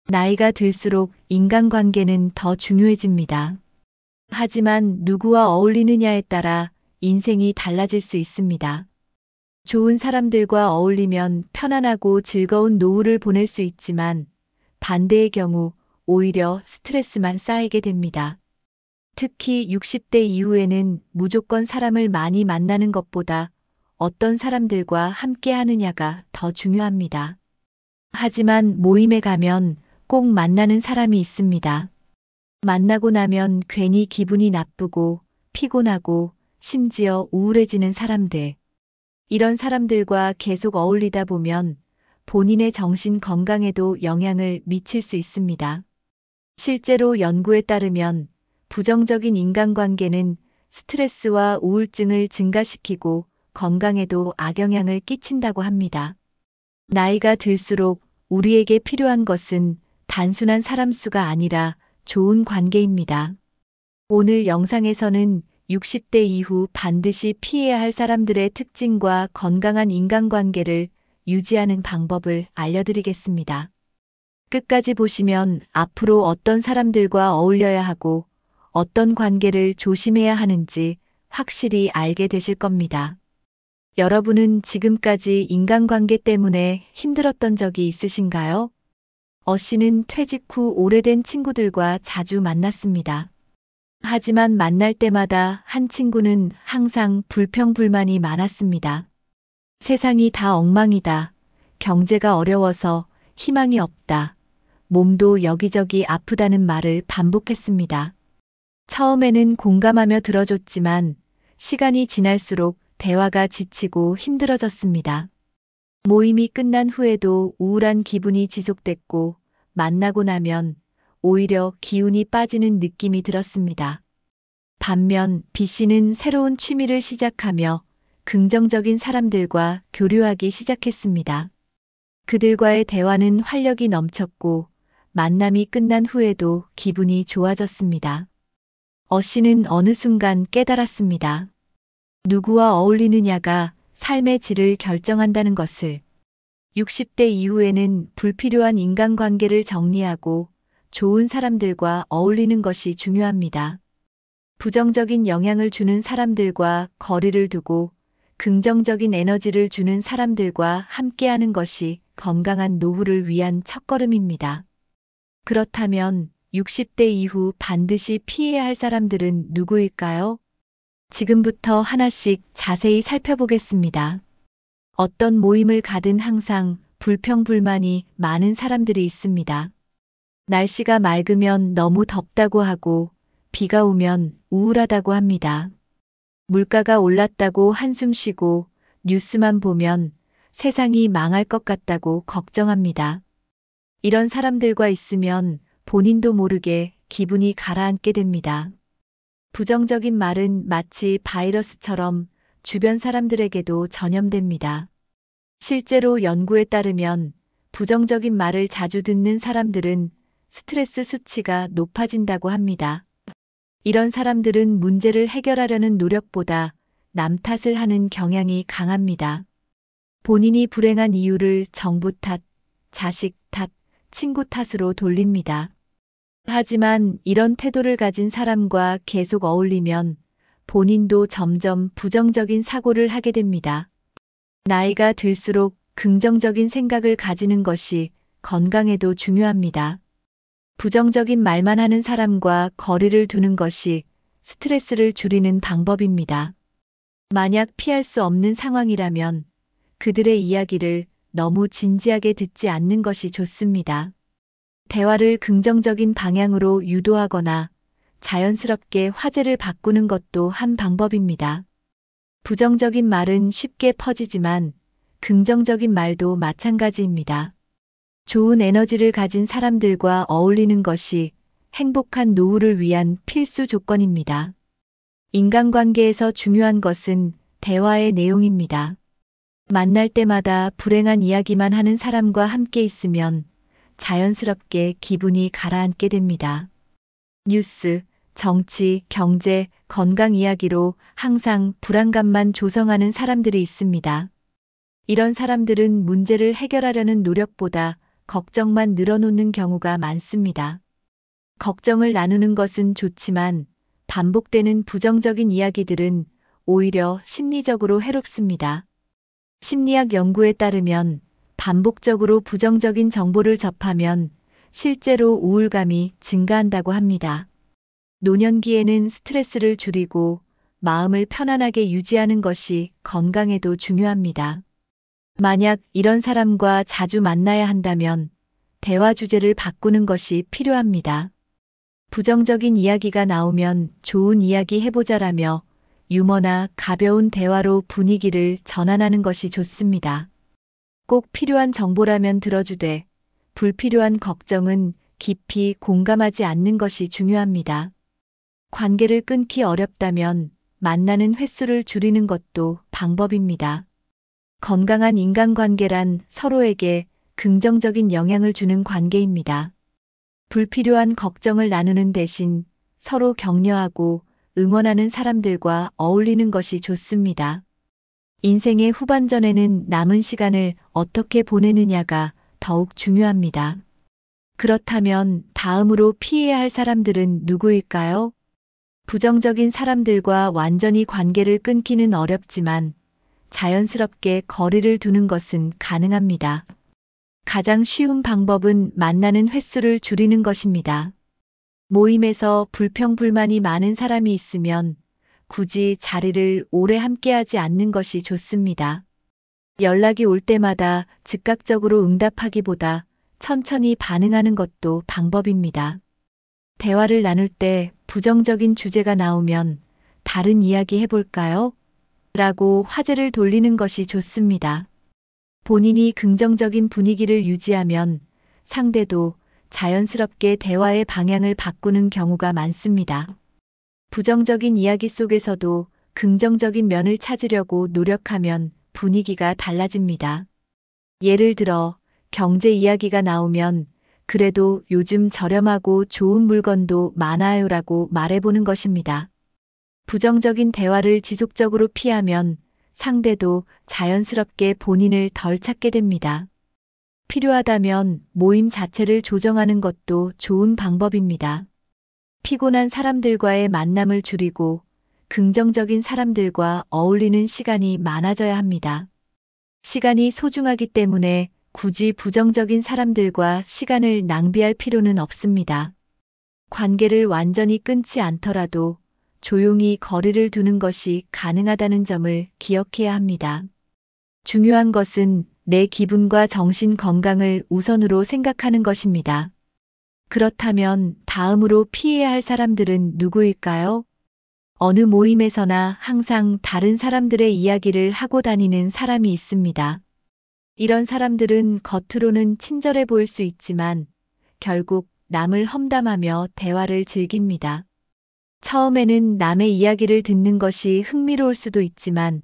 나이가 들수록 인간관계는 더 중요해집니다. 하지만 누구와 어울리느냐에 따라 인생이 달라질 수 있습니다. 좋은 사람들과 어울리면 편안하고 즐거운 노후를 보낼 수 있지만 반대의 경우 오히려 스트레스만 쌓이게 됩니다. 특히 60대 이후에는 무조건 사람을 많이 만나는 것보다 어떤 사람들과 함께 하느냐가 더 중요합니다. 하지만 모임에 가면 꼭 만나는 사람이 있습니다. 만나고 나면 괜히 기분이 나쁘고 피곤하고 심지어 우울해지는 사람들. 이런 사람들과 계속 어울리다 보면 본인의 정신 건강에도 영향을 미칠 수 있습니다. 실제로 연구에 따르면 부정적인 인간관계는 스트레스와 우울증을 증가시키고 건강에도 악영향을 끼친다고 합니다. 나이가 들수록 우리에게 필요한 것은 단순한 사람 수가 아니라 좋은 관계입니다. 오늘 영상에서는 60대 이후 반드시 피해야 할 사람들의 특징과 건강한 인간관계를 유지하는 방법을 알려드리겠습니다. 끝까지 보시면 앞으로 어떤 사람들과 어울려야 하고 어떤 관계를 조심해야 하는지 확실히 알게 되실 겁니다. 여러분은 지금까지 인간관계 때문에 힘들었던 적이 있으신가요? 씨는 퇴직 후 오래된 친구들과 자주 만났습니다. 하지만 만날 때마다 한 친구는 항상 불평불만이 많았습니다. 세상이 다 엉망이다. 경제가 어려워서 희망이 없다. 몸도 여기저기 아프다는 말을 반복했습니다. 처음에는 공감하며 들어줬지만 시간이 지날수록 대화가 지치고 힘들어졌습니다. 모임이 끝난 후에도 우울한 기분이 지속됐고 만나고 나면 오히려 기운이 빠지는 느낌이 들었습니다. 반면 B씨는 새로운 취미를 시작하며 긍정적인 사람들과 교류하기 시작했습니다. 그들과의 대화는 활력이 넘쳤고 만남이 끝난 후에도 기분이 좋아졌습니다. 씨는 어느 순간 깨달았습니다. 누구와 어울리느냐가 삶의 질을 결정한다는 것을. 60대 이후에는 불필요한 인간관계를 정리하고 좋은 사람들과 어울리는 것이 중요합니다. 부정적인 영향을 주는 사람들과 거리를 두고 긍정적인 에너지를 주는 사람들과 함께하는 것이 건강한 노후를 위한 첫걸음입니다. 그렇다면 60대 이후 반드시 피해야 할 사람들은 누구일까요? 지금부터 하나씩 자세히 살펴보겠습니다. 어떤 모임을 가든 항상 불평불만이 많은 사람들이 있습니다. 날씨가 맑으면 너무 덥다고 하고 비가 오면 우울하다고 합니다. 물가가 올랐다고 한숨 쉬고 뉴스만 보면 세상이 망할 것 같다고 걱정합니다. 이런 사람들과 있으면 본인도 모르게 기분이 가라앉게 됩니다. 부정적인 말은 마치 바이러스처럼 주변 사람들에게도 전염됩니다. 실제로 연구에 따르면 부정적인 말을 자주 듣는 사람들은 스트레스 수치가 높아진다고 합니다. 이런 사람들은 문제를 해결하려는 노력보다 남 탓을 하는 경향이 강합니다. 본인이 불행한 이유를 정부 탓, 자식 탓, 친구 탓으로 돌립니다. 하지만 이런 태도를 가진 사람과 계속 어울리면 본인도 점점 부정적인 사고를 하게 됩니다. 나이가 들수록 긍정적인 생각을 가지는 것이 건강에도 중요합니다. 부정적인 말만 하는 사람과 거리를 두는 것이 스트레스를 줄이는 방법입니다. 만약 피할 수 없는 상황이라면 그들의 이야기를 너무 진지하게 듣지 않는 것이 좋습니다. 대화를 긍정적인 방향으로 유도하거나 자연스럽게 화제를 바꾸는 것도 한 방법입니다. 부정적인 말은 쉽게 퍼지지만 긍정적인 말도 마찬가지입니다. 좋은 에너지를 가진 사람들과 어울리는 것이 행복한 노후를 위한 필수 조건입니다. 인간관계에서 중요한 것은 대화의 내용입니다. 만날 때마다 불행한 이야기만 하는 사람과 함께 있으면 자연스럽게 기분이 가라앉게 됩니다. 뉴스, 정치, 경제, 건강 이야기로 항상 불안감만 조성하는 사람들이 있습니다. 이런 사람들은 문제를 해결하려는 노력보다 걱정만 늘어놓는 경우가 많습니다. 걱정을 나누는 것은 좋지만 반복되는 부정적인 이야기들은 오히려 심리적으로 해롭습니다. 심리학 연구에 따르면 반복적으로 부정적인 정보를 접하면 실제로 우울감이 증가한다고 합니다. 노년기에는 스트레스를 줄이고 마음을 편안하게 유지하는 것이 건강에도 중요합니다. 만약 이런 사람과 자주 만나야 한다면 대화 주제를 바꾸는 것이 필요합니다. 부정적인 이야기가 나오면 좋은 이야기 해보자라며 유머나 가벼운 대화로 분위기를 전환하는 것이 좋습니다. 꼭 필요한 정보라면 들어주되 불필요한 걱정은 깊이 공감하지 않는 것이 중요합니다. 관계를 끊기 어렵다면 만나는 횟수를 줄이는 것도 방법입니다. 건강한 인간관계란 서로에게 긍정적인 영향을 주는 관계입니다. 불필요한 걱정을 나누는 대신 서로 격려하고 응원하는 사람들과 어울리는 것이 좋습니다. 인생의 후반전에는 남은 시간을 어떻게 보내느냐가 더욱 중요합니다. 그렇다면 다음으로 피해야 할 사람들은 누구일까요? 부정적인 사람들과 완전히 관계를 끊기는 어렵지만 자연스럽게 거리를 두는 것은 가능합니다. 가장 쉬운 방법은 만나는 횟수를 줄이는 것입니다. 모임에서 불평불만이 많은 사람이 있으면 굳이 자리를 오래 함께하지 않는 것이 좋습니다. 연락이 올 때마다 즉각적으로 응답하기보다 천천히 반응하는 것도 방법입니다. 대화를 나눌 때 부정적인 주제가 나오면 다른 이야기 해볼까요? 라고 화제를 돌리는 것이 좋습니다. 본인이 긍정적인 분위기를 유지하면 상대도 자연스럽게 대화의 방향을 바꾸는 경우가 많습니다. 부정적인 이야기 속에서도 긍정적인 면을 찾으려고 노력하면 분위기가 달라집니다. 예를 들어 경제 이야기가 나오면 그래도 요즘 저렴하고 좋은 물건도 많아요라고 말해보는 것입니다. 부정적인 대화를 지속적으로 피하면 상대도 자연스럽게 본인을 덜 찾게 됩니다. 필요하다면 모임 자체를 조정하는 것도 좋은 방법입니다. 피곤한 사람들과의 만남을 줄이고 긍정적인 사람들과 어울리는 시간이 많아져야 합니다. 시간이 소중하기 때문에 굳이 부정적인 사람들과 시간을 낭비할 필요는 없습니다. 관계를 완전히 끊지 않더라도 조용히 거리를 두는 것이 가능하다는 점을 기억해야 합니다. 중요한 것은 내 기분과 정신 건강을 우선으로 생각하는 것입니다. 그렇다면 다음으로 피해야 할 사람들은 누구일까요? 어느 모임에서나 항상 다른 사람들의 이야기를 하고 다니는 사람이 있습니다. 이런 사람들은 겉으로는 친절해 보일 수 있지만 결국 남을 험담하며 대화를 즐깁니다. 처음에는 남의 이야기를 듣는 것이 흥미로울 수도 있지만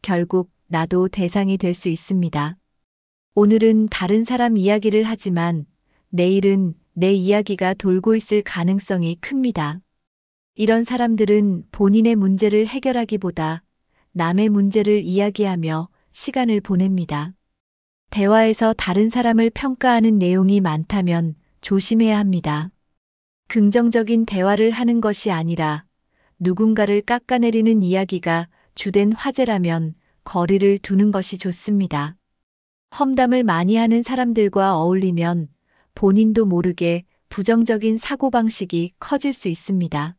결국 나도 대상이 될 수 있습니다. 오늘은 다른 사람 이야기를 하지만 내일은 내 이야기가 돌고 있을 가능성이 큽니다. 이런 사람들은 본인의 문제를 해결하기보다 남의 문제를 이야기하며 시간을 보냅니다. 대화에서 다른 사람을 평가하는 내용이 많다면 조심해야 합니다. 긍정적인 대화를 하는 것이 아니라 누군가를 깎아내리는 이야기가 주된 화제라면 거리를 두는 것이 좋습니다. 험담을 많이 하는 사람들과 어울리면 본인도 모르게 부정적인 사고방식이 커질 수 있습니다.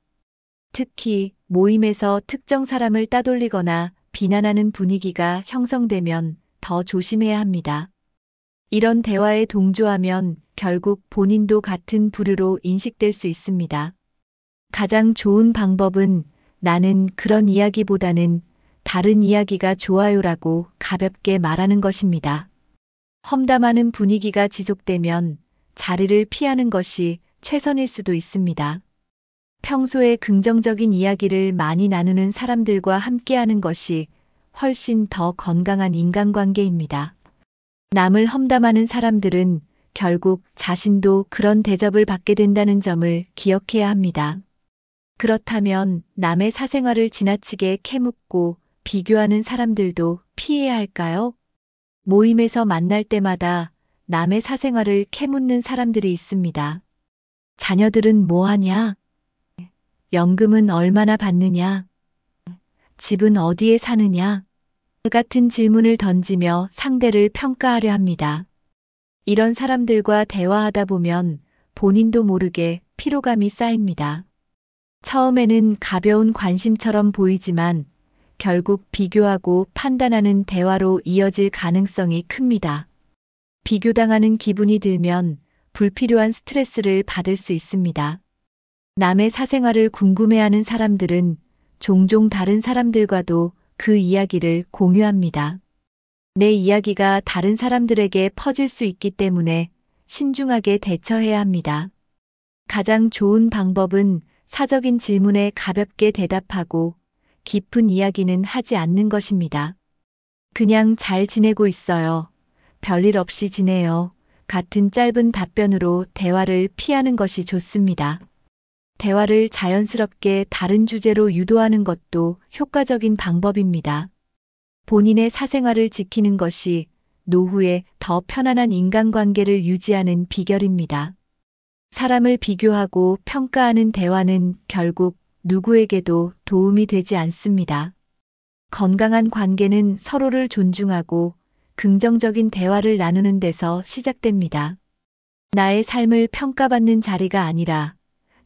특히 모임에서 특정 사람을 따돌리거나 비난하는 분위기가 형성되면 더 조심해야 합니다. 이런 대화에 동조하면 결국 본인도 같은 부류로 인식될 수 있습니다. 가장 좋은 방법은 나는 그런 이야기보다는 다른 이야기가 좋아요라고 가볍게 말하는 것입니다. 험담하는 분위기가 지속되면 자리를 피하는 것이 최선일 수도 있습니다. 평소에 긍정적인 이야기를 많이 나누는 사람들과 함께하는 것이 훨씬 더 건강한 인간관계입니다. 남을 험담하는 사람들은 결국 자신도 그런 대접을 받게 된다는 점을 기억해야 합니다. 그렇다면 남의 사생활을 지나치게 캐묻고 비교하는 사람들도 피해야 할까요? 모임에서 만날 때마다 남의 사생활을 캐묻는 사람들이 있습니다. 자녀들은 뭐 하냐? 연금은 얼마나 받느냐? 집은 어디에 사느냐? 같은 질문을 던지며 상대를 평가하려 합니다. 이런 사람들과 대화하다 보면 본인도 모르게 피로감이 쌓입니다. 처음에는 가벼운 관심처럼 보이지만 결국 비교하고 판단하는 대화로 이어질 가능성이 큽니다. 비교당하는 기분이 들면 불필요한 스트레스를 받을 수 있습니다. 남의 사생활을 궁금해하는 사람들은 종종 다른 사람들과도 그 이야기를 공유합니다. 내 이야기가 다른 사람들에게 퍼질 수 있기 때문에 신중하게 대처해야 합니다. 가장 좋은 방법은 사적인 질문에 가볍게 대답하고 깊은 이야기는 하지 않는 것입니다. 그냥 잘 지내고 있어요. 별일 없이 지내요. 같은 짧은 답변으로 대화를 피하는 것이 좋습니다. 대화를 자연스럽게 다른 주제로 유도하는 것도 효과적인 방법입니다. 본인의 사생활을 지키는 것이 노후에 더 편안한 인간관계를 유지하는 비결입니다. 사람을 비교하고 평가하는 대화는 결국 누구에게도 도움이 되지 않습니다. 건강한 관계는 서로를 존중하고 긍정적인 대화를 나누는 데서 시작됩니다. 나의 삶을 평가받는 자리가 아니라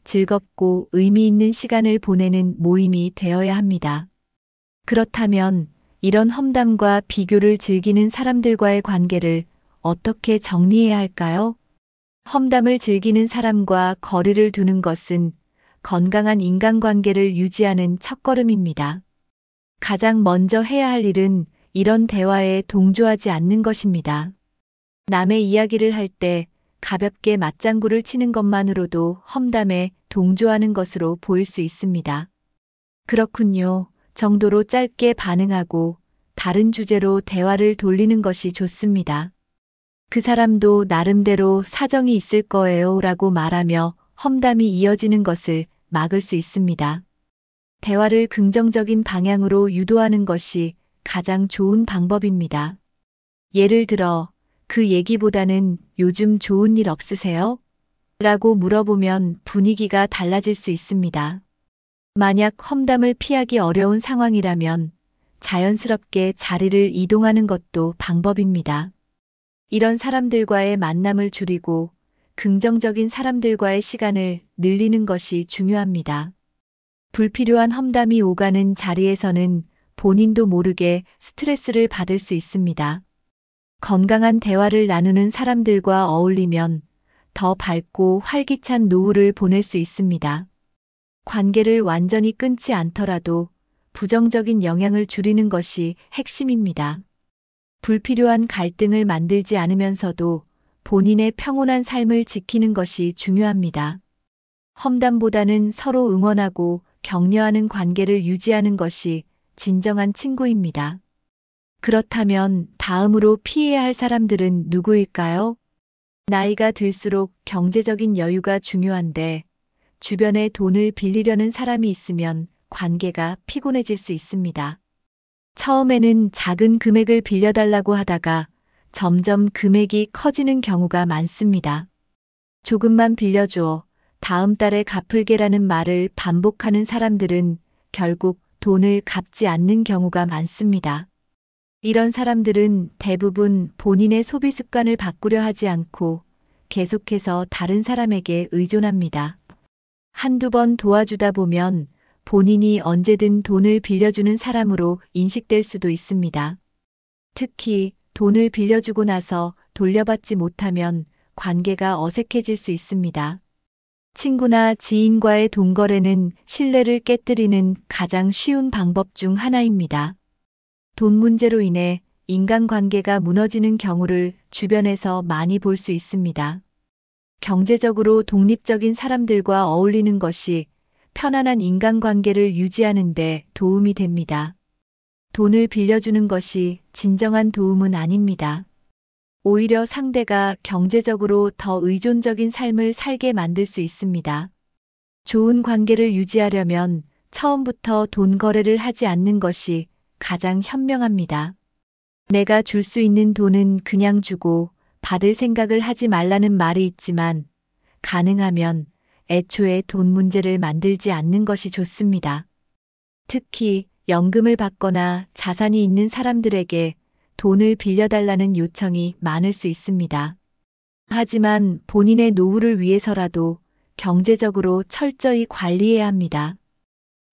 즐겁고 의미 있는 시간을 보내는 모임이 되어야 합니다. 그렇다면 이런 험담과 비교를 즐기는 사람들과의 관계를 어떻게 정리해야 할까요? 험담을 즐기는 사람과 거리를 두는 것은 건강한 인간관계를 유지하는 첫걸음입니다. 가장 먼저 해야 할 일은 이런 대화에 동조하지 않는 것입니다. 남의 이야기를 할 때 가볍게 맞장구를 치는 것만으로도 험담에 동조하는 것으로 보일 수 있습니다. 그렇군요. 정도로 짧게 반응하고 다른 주제로 대화를 돌리는 것이 좋습니다. 그 사람도 나름대로 사정이 있을 거예요 라고 말하며 험담이 이어지는 것을 막을 수 있습니다. 대화를 긍정적인 방향으로 유도하는 것이 가장 좋은 방법입니다. 예를 들어, 그 얘기보다는 요즘 좋은 일 없으세요? 라고 물어보면 분위기가 달라질 수 있습니다. 만약 험담을 피하기 어려운 상황이라면 자연스럽게 자리를 이동하는 것도 방법입니다. 이런 사람들과의 만남을 줄이고 긍정적인 사람들과의 시간을 늘리는 것이 중요합니다. 불필요한 험담이 오가는 자리에서는 본인도 모르게 스트레스를 받을 수 있습니다. 건강한 대화를 나누는 사람들과 어울리면 더 밝고 활기찬 노후를 보낼 수 있습니다. 관계를 완전히 끊지 않더라도 부정적인 영향을 줄이는 것이 핵심입니다. 불필요한 갈등을 만들지 않으면서도 본인의 평온한 삶을 지키는 것이 중요합니다. 험담보다는 서로 응원하고 격려하는 관계를 유지하는 것이 진정한 친구입니다. 그렇다면 다음으로 피해야 할 사람들은 누구일까요? 나이가 들수록 경제적인 여유가 중요한데 주변에 돈을 빌리려는 사람이 있으면 관계가 피곤해질 수 있습니다. 처음에는 작은 금액을 빌려달라고 하다가 점점 금액이 커지는 경우가 많습니다. 조금만 빌려줘. 다음 달에 갚을게라는 말을 반복하는 사람들은 결국 돈을 갚지 않는 경우가 많습니다. 이런 사람들은 대부분 본인의 소비 습관을 바꾸려 하지 않고 계속해서 다른 사람에게 의존합니다. 한두 번 도와주다 보면 본인이 언제든 돈을 빌려주는 사람으로 인식될 수도 있습니다. 특히 돈을 빌려주고 나서 돌려받지 못하면 관계가 어색해질 수 있습니다. 친구나 지인과의 돈 거래는 신뢰를 깨뜨리는 가장 쉬운 방법 중 하나입니다. 돈 문제로 인해 인간관계가 무너지는 경우를 주변에서 많이 볼 수 있습니다. 경제적으로 독립적인 사람들과 어울리는 것이 편안한 인간관계를 유지하는 데 도움이 됩니다. 돈을 빌려주는 것이 진정한 도움은 아닙니다. 오히려 상대가 경제적으로 더 의존적인 삶을 살게 만들 수 있습니다. 좋은 관계를 유지하려면 처음부터 돈 거래를 하지 않는 것이 가장 현명합니다. 내가 줄 수 있는 돈은 그냥 주고 받을 생각을 하지 말라는 말이 있지만 가능하면 애초에 돈 문제를 만들지 않는 것이 좋습니다. 특히 연금을 받거나 자산이 있는 사람들에게 돈을 빌려달라는 요청이 많을 수 있습니다. 하지만 본인의 노후를 위해서라도 경제적으로 철저히 관리해야 합니다.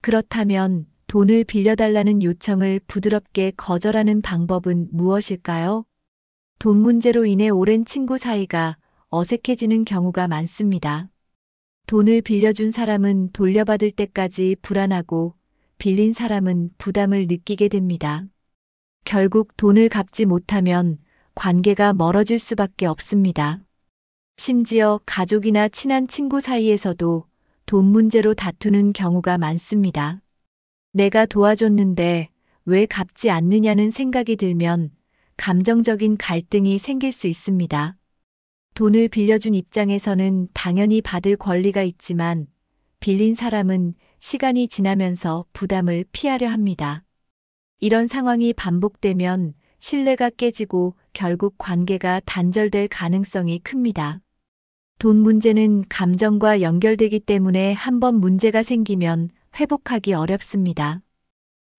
그렇다면 돈을 빌려달라는 요청을 부드럽게 거절하는 방법은 무엇일까요? 돈 문제로 인해 오랜 친구 사이가 어색해지는 경우가 많습니다. 돈을 빌려준 사람은 돌려받을 때까지 불안하고 빌린 사람은 부담을 느끼게 됩니다. 결국 돈을 갚지 못하면 관계가 멀어질 수밖에 없습니다. 심지어 가족이나 친한 친구 사이에서도 돈 문제로 다투는 경우가 많습니다. 내가 도와줬는데 왜 갚지 않느냐는 생각이 들면 감정적인 갈등이 생길 수 있습니다. 돈을 빌려준 입장에서는 당연히 받을 권리가 있지만 빌린 사람은 시간이 지나면서 부담을 피하려 합니다. 이런 상황이 반복되면 신뢰가 깨지고 결국 관계가 단절될 가능성이 큽니다. 돈 문제는 감정과 연결되기 때문에 한번 문제가 생기면 회복하기 어렵습니다.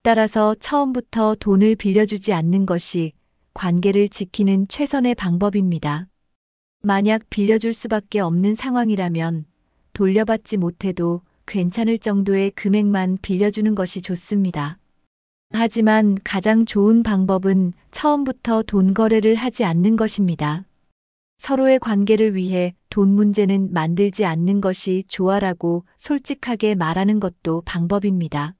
따라서 처음부터 돈을 빌려주지 않는 것이 관계를 지키는 최선의 방법입니다. 만약 빌려줄 수밖에 없는 상황이라면 돌려받지 못해도 괜찮을 정도의 금액만 빌려주는 것이 좋습니다. 하지만 가장 좋은 방법은 처음부터 돈 거래를 하지 않는 것입니다. 서로의 관계를 위해 돈 문제는 만들지 않는 것이 좋아라고 솔직하게 말하는 것도 방법입니다.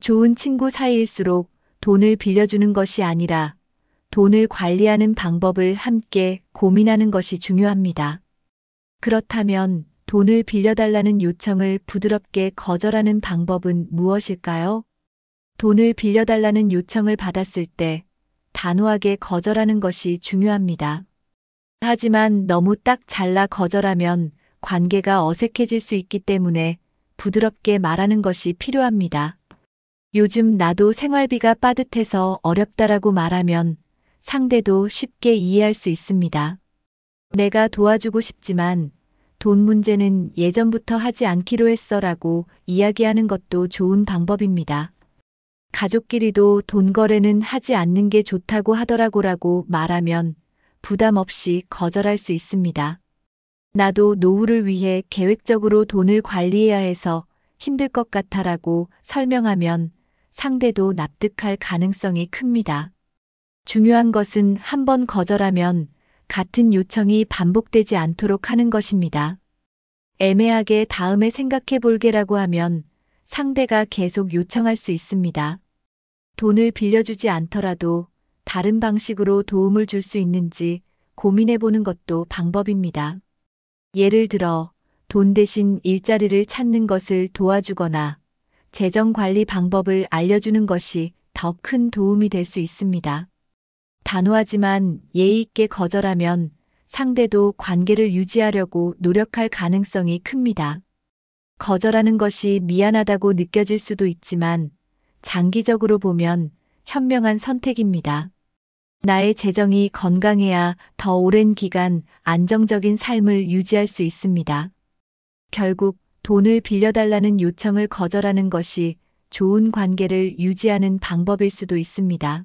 좋은 친구 사이일수록 돈을 빌려주는 것이 아니라 돈을 관리하는 방법을 함께 고민하는 것이 중요합니다. 그렇다면 돈을 빌려달라는 요청을 부드럽게 거절하는 방법은 무엇일까요? 돈을 빌려달라는 요청을 받았을 때 단호하게 거절하는 것이 중요합니다. 하지만 너무 딱 잘라 거절하면 관계가 어색해질 수 있기 때문에 부드럽게 말하는 것이 필요합니다. 요즘 나도 생활비가 빠듯해서 어렵다라고 말하면 상대도 쉽게 이해할 수 있습니다. 내가 도와주고 싶지만 돈 문제는 예전부터 하지 않기로 했어라고 이야기하는 것도 좋은 방법입니다. 가족끼리도 돈 거래는 하지 않는 게 좋다고 하더라고라고 말하면 부담 없이 거절할 수 있습니다. 나도 노후를 위해 계획적으로 돈을 관리해야 해서 힘들 것 같아라고 설명하면 상대도 납득할 가능성이 큽니다. 중요한 것은 한번 거절하면 같은 요청이 반복되지 않도록 하는 것입니다. 애매하게 다음에 생각해 볼게라고 하면 상대가 계속 요청할 수 있습니다. 돈을 빌려주지 않더라도 다른 방식으로 도움을 줄 수 있는지 고민해 보는 것도 방법입니다. 예를 들어 돈 대신 일자리를 찾는 것을 도와주거나 재정 관리 방법을 알려주는 것이 더 큰 도움이 될 수 있습니다. 단호하지만 예의 있게 거절하면 상대도 관계를 유지하려고 노력할 가능성이 큽니다. 거절하는 것이 미안하다고 느껴질 수도 있지만 장기적으로 보면 현명한 선택입니다. 나의 재정이 건강해야 더 오랜 기간 안정적인 삶을 유지할 수 있습니다. 결국 돈을 빌려달라는 요청을 거절하는 것이 좋은 관계를 유지하는 방법일 수도 있습니다.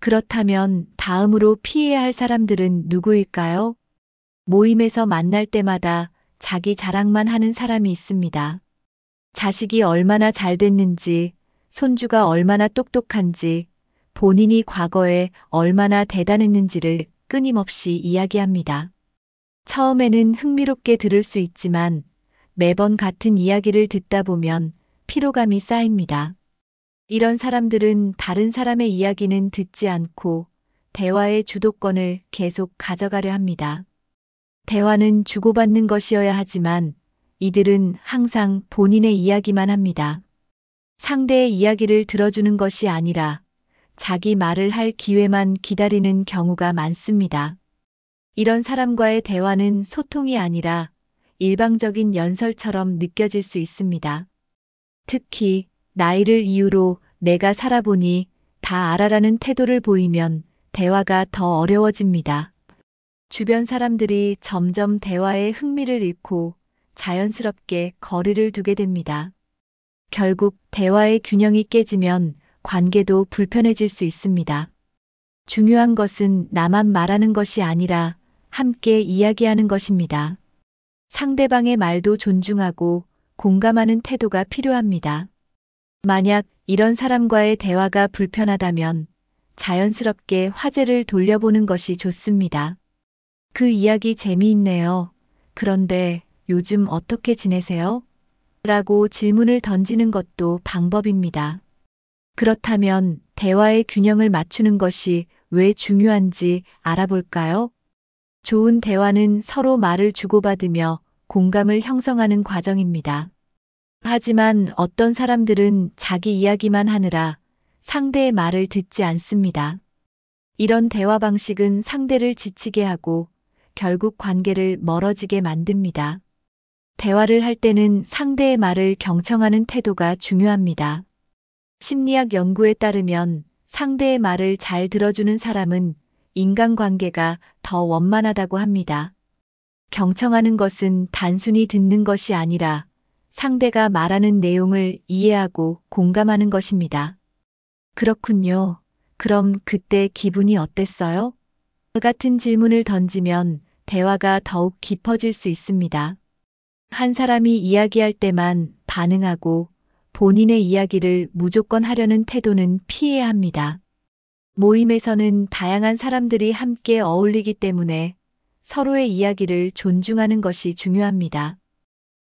그렇다면 다음으로 피해야 할 사람들은 누구일까요? 모임에서 만날 때마다 자기 자랑만 하는 사람이 있습니다. 자식이 얼마나 잘 됐는지, 손주가 얼마나 똑똑한지, 본인이 과거에 얼마나 대단했는지를 끊임없이 이야기합니다. 처음에는 흥미롭게 들을 수 있지만 매번 같은 이야기를 듣다 보면 피로감이 쌓입니다. 이런 사람들은 다른 사람의 이야기는 듣지 않고 대화의 주도권을 계속 가져가려 합니다. 대화는 주고받는 것이어야 하지만 이들은 항상 본인의 이야기만 합니다. 상대의 이야기를 들어주는 것이 아니라 자기 말을 할 기회만 기다리는 경우가 많습니다. 이런 사람과의 대화는 소통이 아니라 일방적인 연설처럼 느껴질 수 있습니다. 특히 나이를 이유로 내가 살아보니 다 알아라는 태도를 보이면 대화가 더 어려워집니다. 주변 사람들이 점점 대화에 흥미를 잃고 자연스럽게 거리를 두게 됩니다. 결국 대화의 균형이 깨지면 관계도 불편해질 수 있습니다. 중요한 것은 나만 말하는 것이 아니라 함께 이야기하는 것입니다. 상대방의 말도 존중하고 공감하는 태도가 필요합니다. 만약 이런 사람과의 대화가 불편하다면 자연스럽게 화제를 돌려보는 것이 좋습니다. 그 이야기 재미있네요. 그런데 요즘 어떻게 지내세요? 라고 질문을 던지는 것도 방법입니다. 그렇다면 대화의 균형을 맞추는 것이 왜 중요한지 알아볼까요? 좋은 대화는 서로 말을 주고받으며 공감을 형성하는 과정입니다. 하지만 어떤 사람들은 자기 이야기만 하느라 상대의 말을 듣지 않습니다. 이런 대화 방식은 상대를 지치게 하고 결국 관계를 멀어지게 만듭니다. 대화를 할 때는 상대의 말을 경청하는 태도가 중요합니다. 심리학 연구에 따르면 상대의 말을 잘 들어주는 사람은 인간관계가 더 원만하다고 합니다. 경청하는 것은 단순히 듣는 것이 아니라 상대가 말하는 내용을 이해하고 공감하는 것입니다. 그렇군요. 그럼 그때 기분이 어땠어요? 같은 질문을 던지면 대화가 더욱 깊어질 수 있습니다. 한 사람이 이야기할 때만 반응하고 본인의 이야기를 무조건 하려는 태도는 피해야 합니다. 모임에서는 다양한 사람들이 함께 어울리기 때문에 서로의 이야기를 존중하는 것이 중요합니다.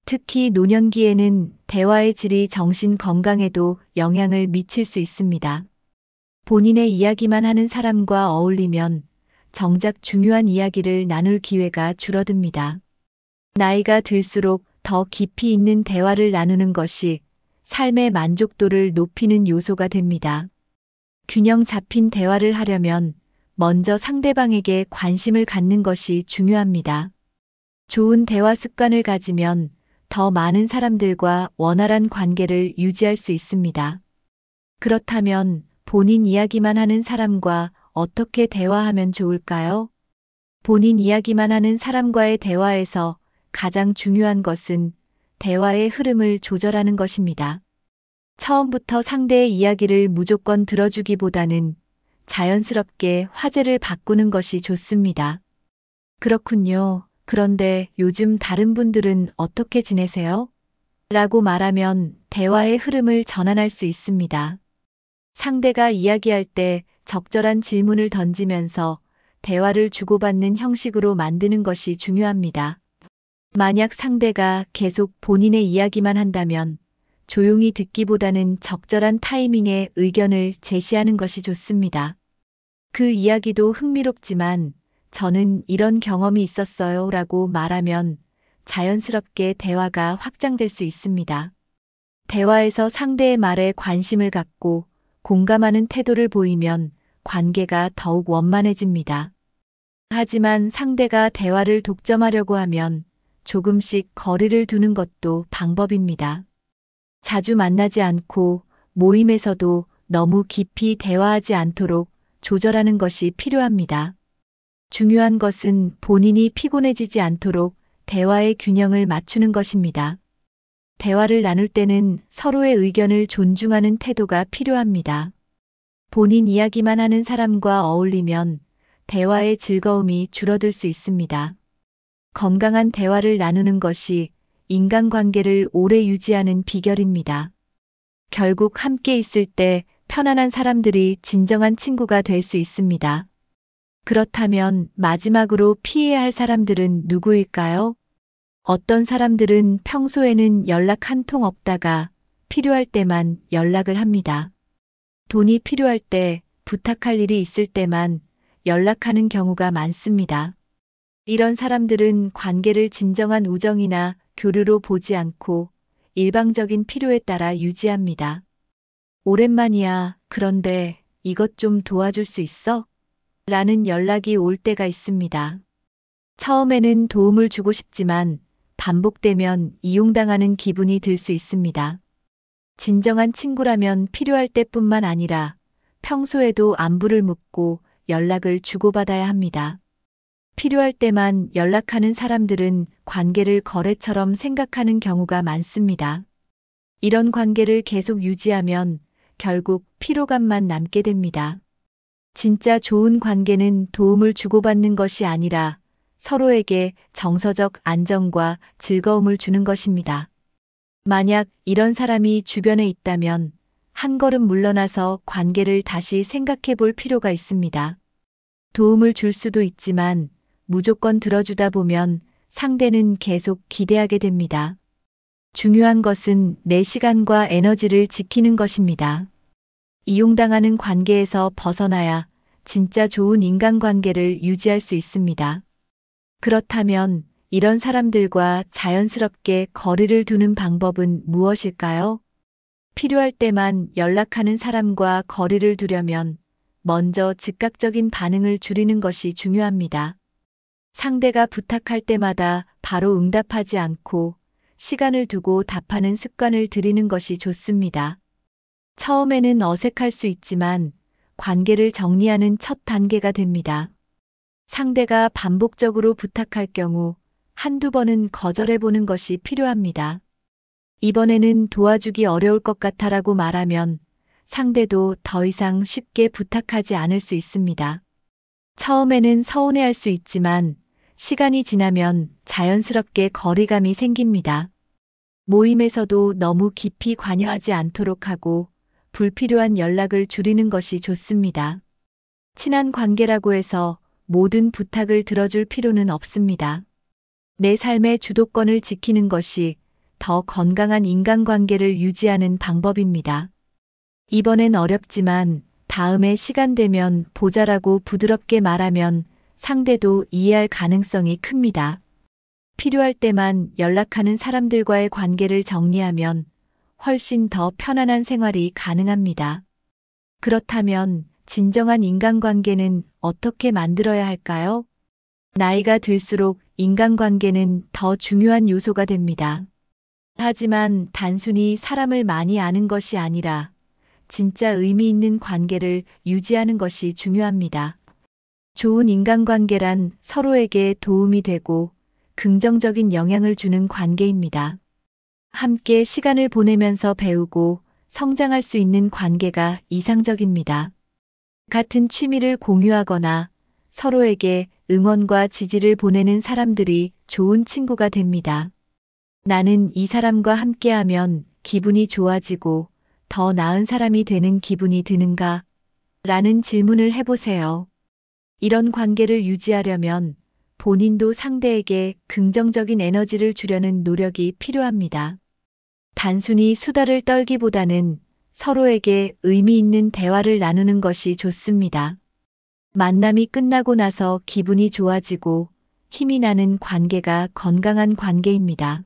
특히 노년기에는 대화의 질이 정신 건강에도 영향을 미칠 수 있습니다. 본인의 이야기만 하는 사람과 어울리면 정작 중요한 이야기를 나눌 기회가 줄어듭니다. 나이가 들수록 더 깊이 있는 대화를 나누는 것이 삶의 만족도를 높이는 요소가 됩니다. 균형 잡힌 대화를 하려면 먼저 상대방에게 관심을 갖는 것이 중요합니다. 좋은 대화 습관을 가지면 더 많은 사람들과 원활한 관계를 유지할 수 있습니다. 그렇다면 본인 이야기만 하는 사람과 어떻게 대화하면 좋을까요? 본인 이야기만 하는 사람과의 대화에서 가장 중요한 것은 대화의 흐름을 조절하는 것입니다. 처음부터 상대의 이야기를 무조건 들어주기보다는 자연스럽게 화제를 바꾸는 것이 좋습니다. 그렇군요. 그런데 요즘 다른 분들은 어떻게 지내세요? 라고 말하면 대화의 흐름을 전환할 수 있습니다. 상대가 이야기할 때 적절한 질문을 던지면서 대화를 주고받는 형식으로 만드는 것이 중요합니다. 만약 상대가 계속 본인의 이야기만 한다면 조용히 듣기보다는 적절한 타이밍에 의견을 제시하는 것이 좋습니다. 그 이야기도 흥미롭지만 저는 이런 경험이 있었어요 라고 말하면 자연스럽게 대화가 확장될 수 있습니다. 대화에서 상대의 말에 관심을 갖고 공감하는 태도를 보이면 관계가 더욱 원만해집니다. 하지만 상대가 대화를 독점하려고 하면 조금씩 거리를 두는 것도 방법입니다. 자주 만나지 않고 모임에서도 너무 깊이 대화하지 않도록 조절하는 것이 필요합니다. 중요한 것은 본인이 피곤해지지 않도록 대화의 균형을 맞추는 것입니다. 대화를 나눌 때는 서로의 의견을 존중하는 태도가 필요합니다. 본인 이야기만 하는 사람과 어울리면 대화의 즐거움이 줄어들 수 있습니다. 건강한 대화를 나누는 것이 인간관계를 오래 유지하는 비결입니다. 결국 함께 있을 때 편안한 사람들이 진정한 친구가 될 수 있습니다. 그렇다면 마지막으로 피해야 할 사람들은 누구일까요? 어떤 사람들은 평소에는 연락 한 통 없다가 필요할 때만 연락을 합니다. 돈이 필요할 때, 부탁할 일이 있을 때만 연락하는 경우가 많습니다. 이런 사람들은 관계를 진정한 우정이나 교류로 보지 않고 일방적인 필요에 따라 유지합니다. 오랜만이야. 그런데 이것 좀 도와줄 수 있어? 라는 연락이 올 때가 있습니다. 처음에는 도움을 주고 싶지만 반복되면 이용당하는 기분이 들 수 있습니다. 진정한 친구라면 필요할 때뿐만 아니라 평소에도 안부를 묻고 연락을 주고받아야 합니다. 필요할 때만 연락하는 사람들은 관계를 거래처럼 생각하는 경우가 많습니다. 이런 관계를 계속 유지하면 결국 피로감만 남게 됩니다. 진짜 좋은 관계는 도움을 주고받는 것이 아니라 서로에게 정서적 안정과 즐거움을 주는 것입니다. 만약 이런 사람이 주변에 있다면 한 걸음 물러나서 관계를 다시 생각해 볼 필요가 있습니다. 도움을 줄 수도 있지만 무조건 들어주다 보면 상대는 계속 기대하게 됩니다. 중요한 것은 내 시간과 에너지를 지키는 것입니다. 이용당하는 관계에서 벗어나야 진짜 좋은 인간관계를 유지할 수 있습니다. 그렇다면 이런 사람들과 자연스럽게 거리를 두는 방법은 무엇일까요? 필요할 때만 연락하는 사람과 거리를 두려면 먼저 즉각적인 반응을 줄이는 것이 중요합니다. 상대가 부탁할 때마다 바로 응답하지 않고 시간을 두고 답하는 습관을 들이는 것이 좋습니다. 처음에는 어색할 수 있지만 관계를 정리하는 첫 단계가 됩니다. 상대가 반복적으로 부탁할 경우 한두 번은 거절해 보는 것이 필요합니다. 이번에는 도와주기 어려울 것 같아라고 말하면 상대도 더 이상 쉽게 부탁하지 않을 수 있습니다. 처음에는 서운해할 수 있지만 시간이 지나면 자연스럽게 거리감이 생깁니다. 모임에서도 너무 깊이 관여하지 않도록 하고 불필요한 연락을 줄이는 것이 좋습니다. 친한 관계라고 해서 모든 부탁을 들어줄 필요는 없습니다. 내 삶의 주도권을 지키는 것이 더 건강한 인간관계를 유지하는 방법입니다. 이번엔 어렵지만 다음에 시간 되면 보자라고 부드럽게 말하면 상대도 이해할 가능성이 큽니다. 필요할 때만 연락하는 사람들과의 관계를 정리하면 훨씬 더 편안한 생활이 가능합니다. 그렇다면 진정한 인간관계는 어떻게 만들어야 할까요? 나이가 들수록 인간관계는 더 중요한 요소가 됩니다. 하지만 단순히 사람을 많이 아는 것이 아니라 진짜 의미 있는 관계를 유지하는 것이 중요합니다. 좋은 인간관계란 서로에게 도움이 되고 긍정적인 영향을 주는 관계입니다. 함께 시간을 보내면서 배우고 성장할 수 있는 관계가 이상적입니다. 같은 취미를 공유하거나 서로에게 응원과 지지를 보내는 사람들이 좋은 친구가 됩니다. 나는 이 사람과 함께하면 기분이 좋아지고 더 나은 사람이 되는 기분이 드는가? 라는 질문을 해보세요. 이런 관계를 유지하려면 본인도 상대에게 긍정적인 에너지를 주려는 노력이 필요합니다. 단순히 수다를 떨기보다는 서로에게 의미 있는 대화를 나누는 것이 좋습니다. 만남이 끝나고 나서 기분이 좋아지고 힘이 나는 관계가 건강한 관계입니다.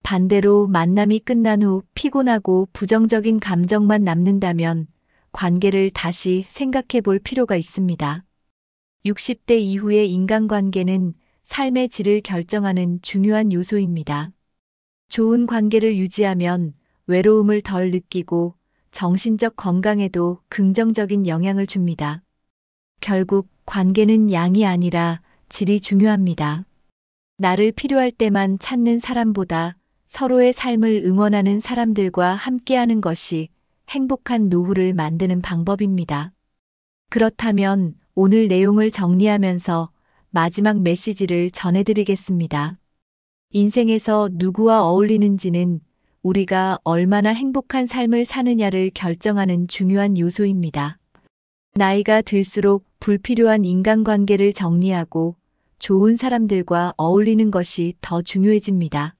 반대로 만남이 끝난 후 피곤하고 부정적인 감정만 남는다면 관계를 다시 생각해 볼 필요가 있습니다. 60대 이후의 인간관계는 삶의 질을 결정하는 중요한 요소입니다. 좋은 관계를 유지하면 외로움을 덜 느끼고 정신적 건강에도 긍정적인 영향을 줍니다. 결국 관계는 양이 아니라 질이 중요합니다. 나를 필요할 때만 찾는 사람보다 서로의 삶을 응원하는 사람들과 함께하는 것이 행복한 노후를 만드는 방법입니다. 그렇다면 오늘 내용을 정리하면서 마지막 메시지를 전해드리겠습니다. 인생에서 누구와 어울리는지는 우리가 얼마나 행복한 삶을 사느냐를 결정하는 중요한 요소입니다. 나이가 들수록 불필요한 인간관계를 정리하고 좋은 사람들과 어울리는 것이 더 중요해집니다.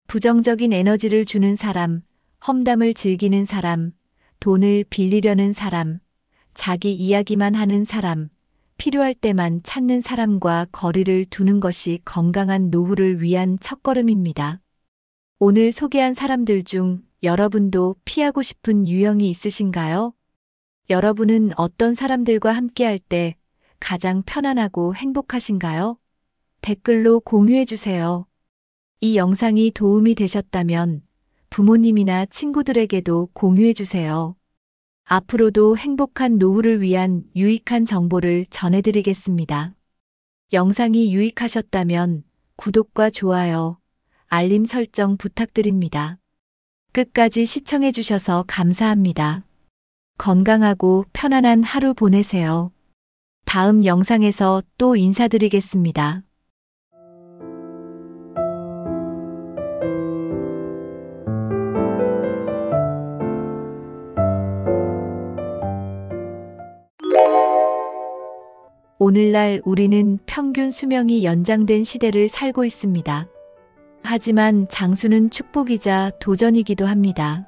부정적인 에너지를 주는 사람, 험담을 즐기는 사람, 돈을 빌리려는 사람, 자기 이야기만 하는 사람, 필요할 때만 찾는 사람과 거리를 두는 것이 건강한 노후를 위한 첫걸음입니다. 오늘 소개한 사람들 중 여러분도 피하고 싶은 유형이 있으신가요? 여러분은 어떤 사람들과 함께할 때 가장 편안하고 행복하신가요? 댓글로 공유해 주세요. 이 영상이 도움이 되셨다면 부모님이나 친구들에게도 공유해 주세요. 앞으로도 행복한 노후를 위한 유익한 정보를 전해드리겠습니다. 영상이 유익하셨다면 구독과 좋아요, 알림 설정 부탁드립니다. 끝까지 시청해주셔서 감사합니다. 건강하고 편안한 하루 보내세요. 다음 영상에서 또 인사드리겠습니다. 오늘날 우리는 평균 수명이 연장된 시대를 살고 있습니다. 하지만 장수는 축복이자 도전이기도 합니다.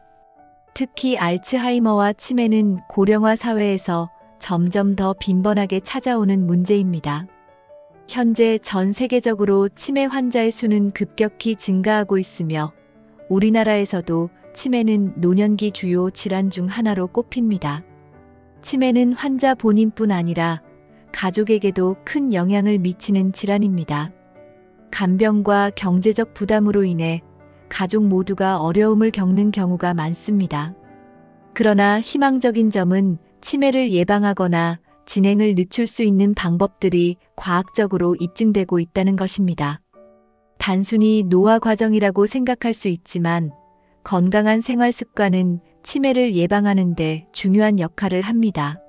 특히 알츠하이머와 치매는 고령화 사회에서 점점 더 빈번하게 찾아오는 문제입니다. 현재 전 세계적으로 치매 환자의 수는 급격히 증가하고 있으며 우리나라에서도 치매는 노년기 주요 질환 중 하나로 꼽힙니다. 치매는 환자 본인뿐 아니라 가족에게도 큰 영향을 미치는 질환입니다. 간병과 경제적 부담으로 인해 가족 모두가 어려움을 겪는 경우가 많습니다. 그러나 희망적인 점은 치매를 예방하거나 진행을 늦출 수 있는 방법들이 과학적으로 입증되고 있다는 것입니다. 단순히 노화 과정이라고 생각할 수 있지만 건강한 생활 습관은 치매를 예방하는 데 중요한 역할을 합니다.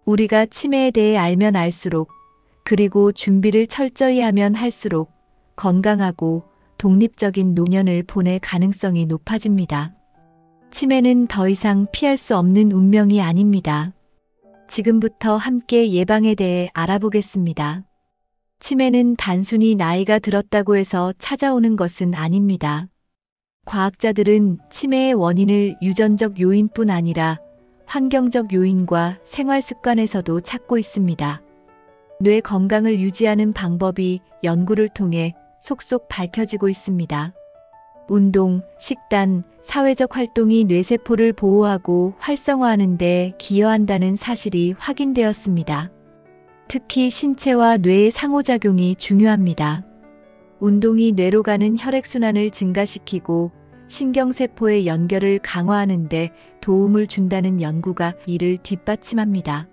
우리가 치매에 대해 알면 알수록, 그리고 준비를 철저히 하면 할수록 건강하고 독립적인 노년을 보낼 가능성이 높아집니다. 치매는 더 이상 피할 수 없는 운명이 아닙니다. 지금부터 함께 예방에 대해 알아보겠습니다. 치매는 단순히 나이가 들었다고 해서 찾아오는 것은 아닙니다. 과학자들은 치매의 원인을 유전적 요인뿐 아니라 환경적 요인과 생활 습관에서도 찾고 있습니다. 뇌 건강을 유지하는 방법이 연구를 통해 속속 밝혀지고 있습니다. 운동, 식단, 사회적 활동이 뇌세포를 보호하고 활성화하는 데 기여한다는 사실이 확인되었습니다. 특히 신체와 뇌의 상호작용이 중요합니다. 운동이 뇌로 가는 혈액순환을 증가시키고 신경세포의 연결을 강화하는 데 도움을 준다는 연구가 이를 뒷받침합니다.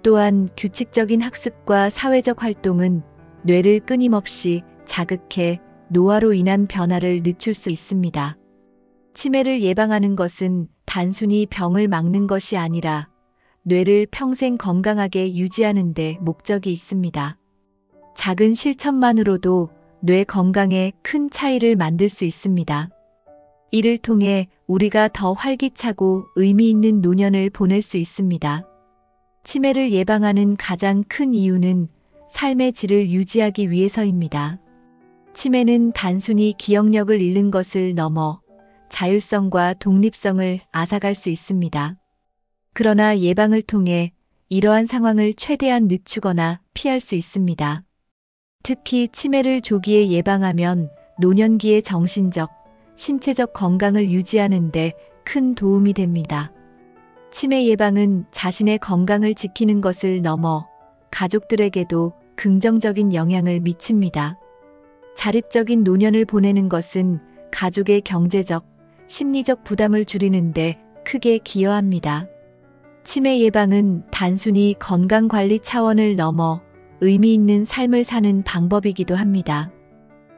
또한 규칙적인 학습과 사회적 활동은 뇌를 끊임없이 자극해 노화로 인한 변화를 늦출 수 있습니다. 치매를 예방하는 것은 단순히 병을 막는 것이 아니라 뇌를 평생 건강하게 유지하는 데 목적이 있습니다. 작은 실천만으로도 뇌 건강에 큰 차이를 만들 수 있습니다. 이를 통해 우리가 더 활기차고 의미 있는 노년을 보낼 수 있습니다. 치매를 예방하는 가장 큰 이유는 삶의 질을 유지하기 위해서입니다. 치매는 단순히 기억력을 잃는 것을 넘어 자율성과 독립성을 앗아갈 수 있습니다. 그러나 예방을 통해 이러한 상황을 최대한 늦추거나 피할 수 있습니다. 특히 치매를 조기에 예방하면 노년기의 정신적, 신체적 건강을 유지하는 데 큰 도움이 됩니다. 치매 예방은 자신의 건강을 지키는 것을 넘어 가족들에게도 긍정적인 영향을 미칩니다. 자립적인 노년을 보내는 것은 가족의 경제적, 심리적 부담을 줄이는 데 크게 기여합니다. 치매 예방은 단순히 건강관리 차원을 넘어 의미 있는 삶을 사는 방법이기도 합니다.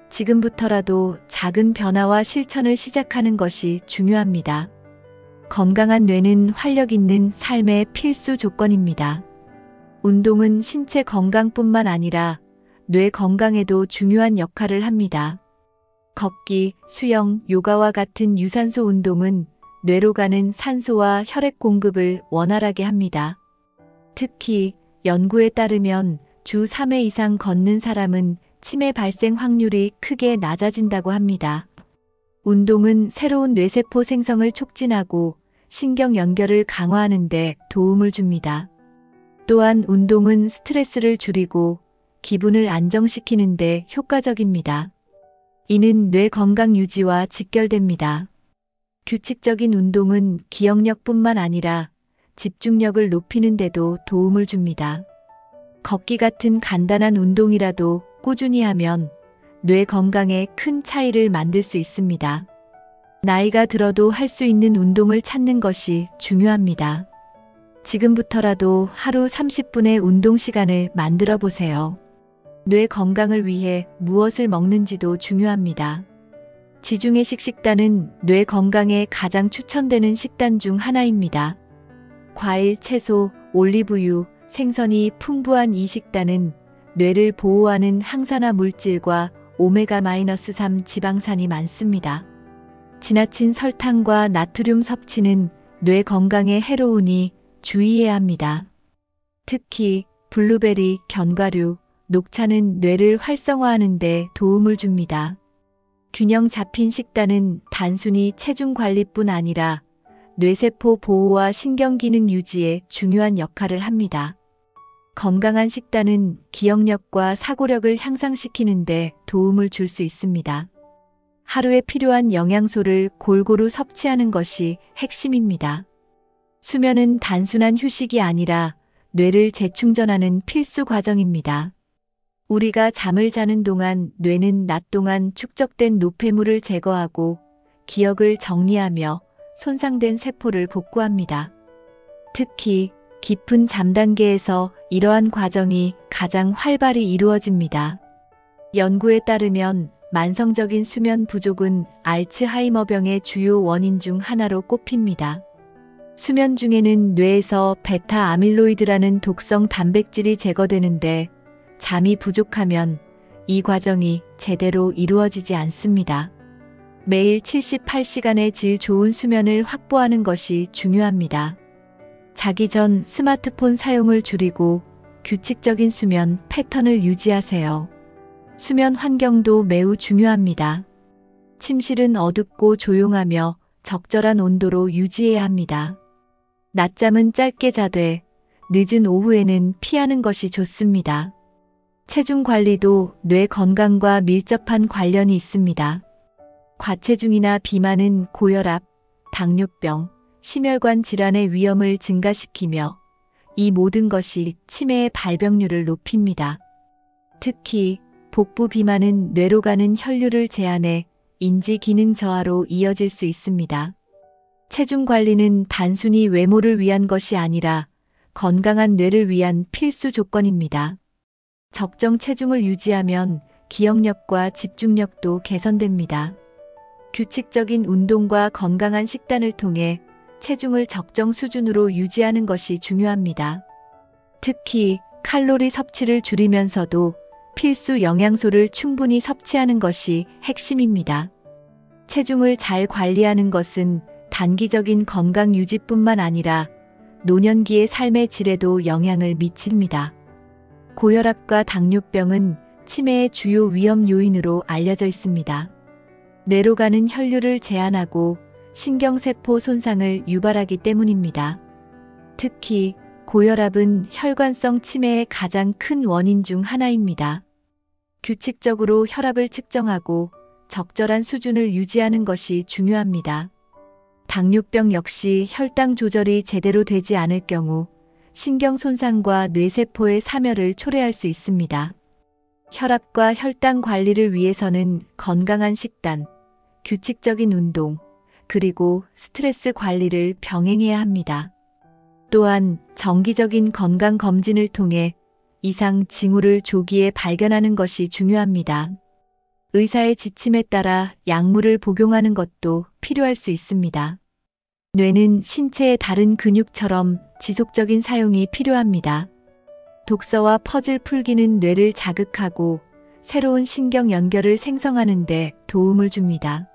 지금부터라도 작은 변화와 실천을 시작하는 것이 중요합니다. 건강한 뇌는 활력 있는 삶의 필수 조건입니다. 운동은 신체 건강뿐만 아니라 뇌 건강에도 중요한 역할을 합니다. 걷기, 수영, 요가와 같은 유산소 운동은 뇌로 가는 산소와 혈액 공급을 원활하게 합니다. 특히 연구에 따르면 주 3회 이상 걷는 사람은 치매 발생 확률이 크게 낮아진다고 합니다. 운동은 새로운 뇌세포 생성을 촉진하고 신경 연결을 강화하는 데 도움을 줍니다. 또한 운동은 스트레스를 줄이고 기분을 안정시키는 데 효과적입니다. 이는 뇌 건강 유지와 직결됩니다. 규칙적인 운동은 기억력뿐만 아니라 집중력을 높이는 데도 도움을 줍니다. 걷기 같은 간단한 운동이라도 꾸준히 하면 뇌 건강에 큰 차이를 만들 수 있습니다. 나이가 들어도 할 수 있는 운동을 찾는 것이 중요합니다. 지금부터라도 하루 30분의 운동 시간을 만들어 보세요. 뇌 건강을 위해 무엇을 먹는지도 중요합니다. 지중해식 식단은 뇌 건강에 가장 추천되는 식단 중 하나입니다. 과일, 채소, 올리브유, 생선이 풍부한 이 식단은 뇌를 보호하는 항산화 물질과 오메가-3 지방산이 많습니다. 지나친 설탕과 나트륨 섭취는 뇌 건강에 해로우니 주의해야 합니다. 특히 블루베리, 견과류, 녹차는 뇌를 활성화하는 데 도움을 줍니다. 균형 잡힌 식단은 단순히 체중 관리뿐 아니라 뇌세포 보호와 신경기능 유지에 중요한 역할을 합니다. 건강한 식단은 기억력과 사고력을 향상시키는 데 도움을 줄 수 있습니다. 하루에 필요한 영양소를 골고루 섭취하는 것이 핵심입니다. 수면은 단순한 휴식이 아니라 뇌를 재충전하는 필수 과정입니다. 우리가 잠을 자는 동안 뇌는 낮 동안 축적된 노폐물을 제거하고 기억을 정리하며 손상된 세포를 복구합니다. 특히 깊은 잠 단계에서 이러한 과정이 가장 활발히 이루어집니다. 연구에 따르면 만성적인 수면 부족은 알츠하이머병의 주요 원인 중 하나로 꼽힙니다. 수면 중에는 뇌에서 베타 아밀로이드라는 독성 단백질이 제거되는데 잠이 부족하면 이 과정이 제대로 이루어지지 않습니다. 매일 78시간의 질 좋은 수면을 확보하는 것이 중요합니다. 자기 전 스마트폰 사용을 줄이고 규칙적인 수면 패턴을 유지하세요. 수면 환경도 매우 중요합니다. 침실은 어둡고 조용하며 적절한 온도로 유지해야 합니다. 낮잠은 짧게 자되 늦은 오후에는 피하는 것이 좋습니다. 체중 관리도 뇌 건강과 밀접한 관련이 있습니다. 과체중이나 비만은 고혈압, 당뇨병, 심혈관 질환의 위험을 증가시키며 이 모든 것이 치매의 발병률을 높입니다. 특히 복부 비만은 뇌로 가는 혈류를 제한해 인지 기능 저하로 이어질 수 있습니다. 체중 관리는 단순히 외모를 위한 것이 아니라 건강한 뇌를 위한 필수 조건입니다. 적정 체중을 유지하면 기억력과 집중력도 개선됩니다. 규칙적인 운동과 건강한 식단을 통해 체중을 적정 수준으로 유지하는 것이 중요합니다. 특히 칼로리 섭취를 줄이면서도 필수 영양소를 충분히 섭취하는 것이 핵심입니다. 체중을 잘 관리하는 것은 단기적인 건강 유지뿐만 아니라 노년기의 삶의 질에도 영향을 미칩니다. 고혈압과 당뇨병은 치매의 주요 위험 요인으로 알려져 있습니다. 뇌로 가는 혈류를 제한하고 신경세포 손상을 유발하기 때문입니다. 특히 고혈압은 혈관성 치매의 가장 큰 원인 중 하나입니다. 규칙적으로 혈압을 측정하고 적절한 수준을 유지하는 것이 중요합니다. 당뇨병 역시 혈당 조절이 제대로 되지 않을 경우 신경 손상과 뇌세포의 사멸을 초래할 수 있습니다. 혈압과 혈당 관리를 위해서는 건강한 식단, 규칙적인 운동, 그리고 스트레스 관리를 병행해야 합니다. 또한 정기적인 건강 검진을 통해 이상 징후를 조기에 발견하는 것이 중요합니다. 의사의 지침에 따라 약물을 복용하는 것도 필요할 수 있습니다. 뇌는 신체의 다른 근육처럼 지속적인 사용이 필요합니다. 독서와 퍼즐 풀기는 뇌를 자극하고 새로운 신경 연결을 생성하는 데 도움을 줍니다.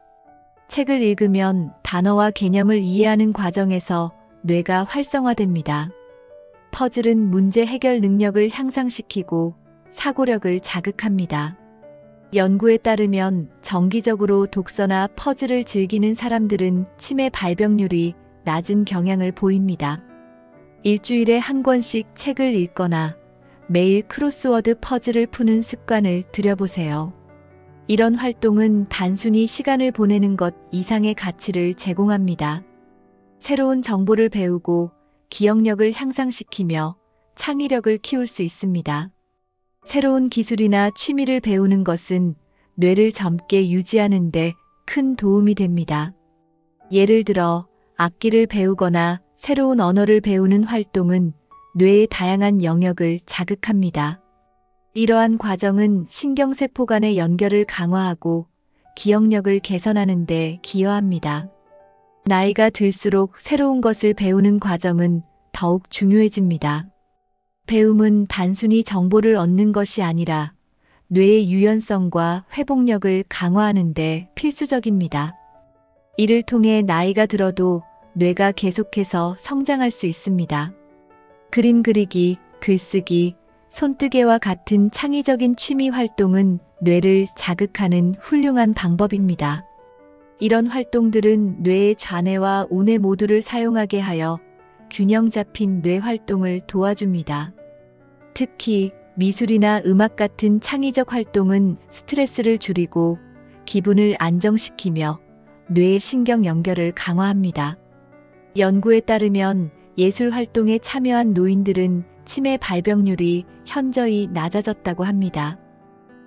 책을 읽으면 단어와 개념을 이해하는 과정에서 뇌가 활성화됩니다. 퍼즐은 문제 해결 능력을 향상시키고 사고력을 자극합니다. 연구에 따르면 정기적으로 독서나 퍼즐을 즐기는 사람들은 치매 발병률이 낮은 경향을 보입니다. 일주일에 한 권씩 책을 읽거나 매일 크로스워드 퍼즐을 푸는 습관을 들여보세요. 이런 활동은 단순히 시간을 보내는 것 이상의 가치를 제공합니다. 새로운 정보를 배우고 기억력을 향상시키며 창의력을 키울 수 있습니다. 새로운 기술이나 취미를 배우는 것은 뇌를 젊게 유지하는 데 큰 도움이 됩니다. 예를 들어 악기를 배우거나 새로운 언어를 배우는 활동은 뇌의 다양한 영역을 자극합니다. 이러한 과정은 신경세포 간의 연결을 강화하고 기억력을 개선하는 데 기여합니다. 나이가 들수록 새로운 것을 배우는 과정은 더욱 중요해집니다. 배움은 단순히 정보를 얻는 것이 아니라 뇌의 유연성과 회복력을 강화하는 데 필수적입니다. 이를 통해 나이가 들어도 뇌가 계속해서 성장할 수 있습니다. 그림 그리기, 글쓰기, 손뜨개와 같은 창의적인 취미 활동은 뇌를 자극하는 훌륭한 방법입니다. 이런 활동들은 뇌의 좌뇌와 우뇌 모두를 사용하게 하여 균형 잡힌 뇌 활동을 도와줍니다. 특히 미술이나 음악 같은 창의적 활동은 스트레스를 줄이고 기분을 안정시키며 뇌의 신경 연결을 강화합니다. 연구에 따르면 예술 활동에 참여한 노인들은 치매 발병률이 현저히 낮아졌다고 합니다.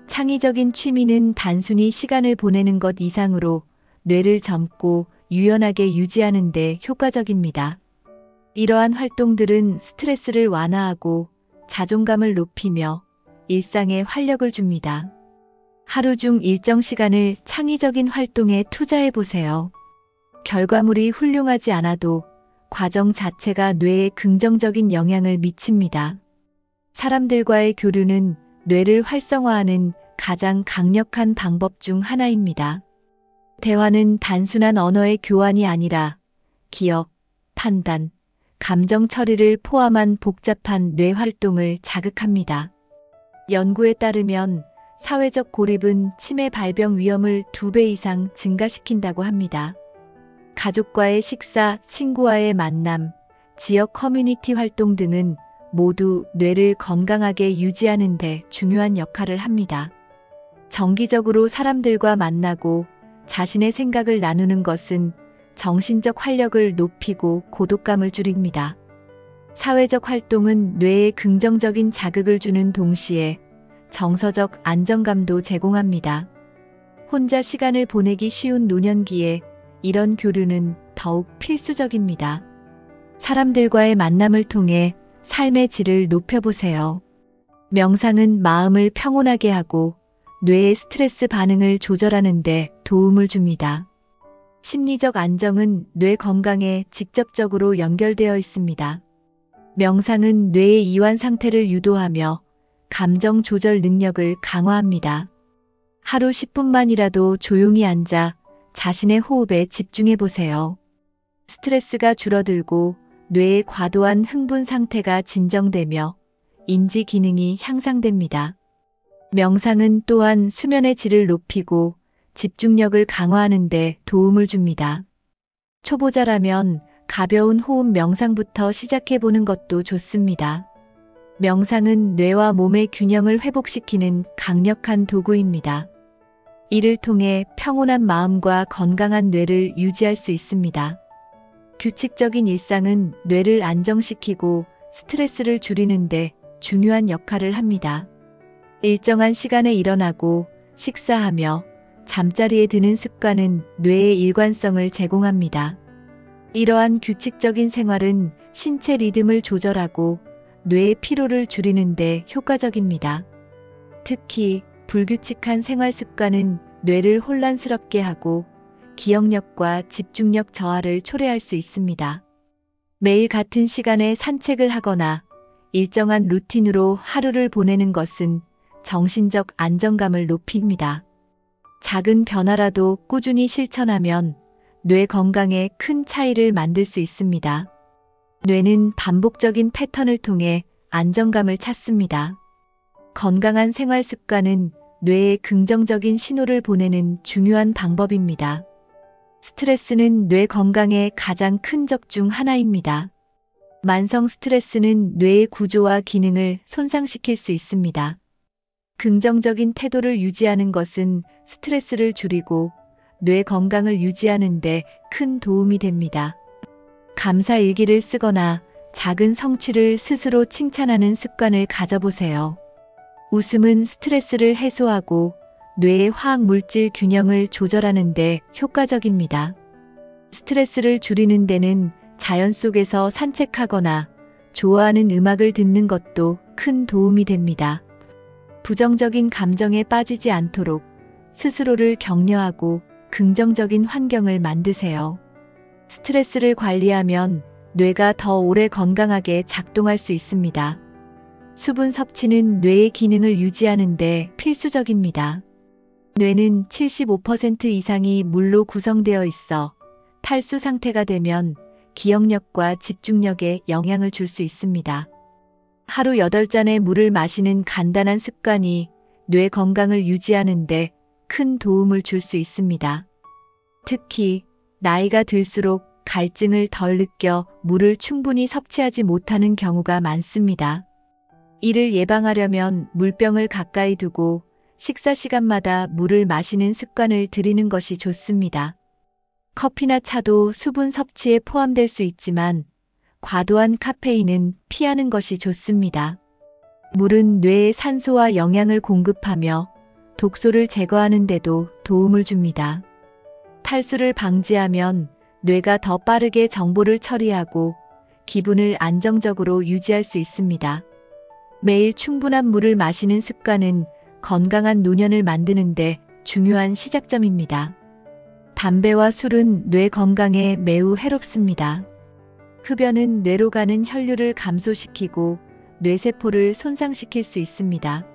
창의적인 취미는 단순히 시간을 보내는 것 이상으로 뇌를 젊고 유연하게 유지하는 데 효과적입니다. 이러한 활동들은 스트레스를 완화하고 자존감을 높이며 일상에 활력을 줍니다. 하루 중 일정 시간을 창의적인 활동에 투자해 보세요. 결과물이 훌륭하지 않아도 과정 자체가 뇌에 긍정적인 영향을 미칩니다. 사람들과의 교류는 뇌를 활성화하는 가장 강력한 방법 중 하나입니다. 대화는 단순한 언어의 교환이 아니라 기억, 판단, 감정 처리를 포함한 복잡한 뇌 활동을 자극합니다. 연구에 따르면 사회적 고립은 치매 발병 위험을 2배 이상 증가시킨다고 합니다. 가족과의 식사, 친구와의 만남, 지역 커뮤니티 활동 등은 모두 뇌를 건강하게 유지하는 데 중요한 역할을 합니다. 정기적으로 사람들과 만나고 자신의 생각을 나누는 것은 정신적 활력을 높이고 고독감을 줄입니다. 사회적 활동은 뇌에 긍정적인 자극을 주는 동시에 정서적 안정감도 제공합니다. 혼자 시간을 보내기 쉬운 노년기에 이런 교류는 더욱 필수적입니다. 사람들과의 만남을 통해 삶의 질을 높여보세요. 명상은 마음을 평온하게 하고 뇌의 스트레스 반응을 조절하는 데 도움을 줍니다. 심리적 안정은 뇌 건강에 직접적으로 연결되어 있습니다. 명상은 뇌의 이완 상태를 유도하며 감정 조절 능력을 강화합니다. 하루 10분만이라도 조용히 앉아 자신의 호흡에 집중해 보세요. 스트레스가 줄어들고 뇌의 과도한 흥분 상태가 진정되며 인지 기능이 향상됩니다. 명상은 또한 수면의 질을 높이고 집중력을 강화하는 데 도움을 줍니다. 초보자라면 가벼운 호흡 명상부터 시작해 보는 것도 좋습니다. 명상은 뇌와 몸의 균형을 회복시키는 강력한 도구입니다. 이를 통해 평온한 마음과 건강한 뇌를 유지할 수 있습니다. 규칙적인 일상은 뇌를 안정시키고 스트레스를 줄이는 데 중요한 역할을 합니다. 일정한 시간에 일어나고 식사하며 잠자리에 드는 습관은 뇌의 일관성을 제공합니다. 이러한 규칙적인 생활은 신체 리듬을 조절하고 뇌의 피로를 줄이는 데 효과적입니다. 특히 불규칙한 생활 습관은 뇌를 혼란스럽게 하고 기억력과 집중력 저하를 초래할 수 있습니다. 매일 같은 시간에 산책을 하거나 일정한 루틴으로 하루를 보내는 것은 정신적 안정감을 높입니다. 작은 변화라도 꾸준히 실천하면 뇌 건강에 큰 차이를 만들 수 있습니다. 뇌는 반복적인 패턴을 통해 안정감을 찾습니다. 건강한 생활 습관은 뇌에 긍정적인 신호를 보내는 중요한 방법입니다. 스트레스는 뇌 건강에 가장 큰 적 중 하나입니다. 만성 스트레스는 뇌의 구조와 기능을 손상시킬 수 있습니다. 긍정적인 태도를 유지하는 것은 스트레스를 줄이고 뇌 건강을 유지하는 데 큰 도움이 됩니다. 감사 일기를 쓰거나 작은 성취를 스스로 칭찬하는 습관을 가져보세요. 웃음은 스트레스를 해소하고 뇌의 화학 물질 균형을 조절하는 데 효과적입니다. 스트레스를 줄이는 데는 자연 속에서 산책하거나 좋아하는 음악을 듣는 것도 큰 도움이 됩니다. 부정적인 감정에 빠지지 않도록 스스로를 격려하고 긍정적인 환경을 만드세요. 스트레스를 관리하면 뇌가 더 오래 건강하게 작동할 수 있습니다. 수분 섭취는 뇌의 기능을 유지하는 데 필수적입니다. 뇌는 75% 이상이 물로 구성되어 있어 탈수 상태가 되면 기억력과 집중력에 영향을 줄 수 있습니다. 하루 8잔의 물을 마시는 간단한 습관이 뇌 건강을 유지하는 데 큰 도움을 줄 수 있습니다. 특히 나이가 들수록 갈증을 덜 느껴 물을 충분히 섭취하지 못하는 경우가 많습니다. 이를 예방하려면 물병을 가까이 두고 식사 시간마다 물을 마시는 습관을 들이는 것이 좋습니다. 커피나 차도 수분 섭취에 포함될 수 있지만 과도한 카페인은 피하는 것이 좋습니다. 물은 뇌에 산소와 영양을 공급하며 독소를 제거하는 데도 도움을 줍니다. 탈수를 방지하면 뇌가 더 빠르게 정보를 처리하고 기분을 안정적으로 유지할 수 있습니다. 매일 충분한 물을 마시는 습관은 건강한 노년을 만드는 데 중요한 시작점입니다. 담배와 술은 뇌 건강에 매우 해롭습니다. 흡연은 뇌로 가는 혈류를 감소시키고 뇌세포를 손상시킬 수 있습니다.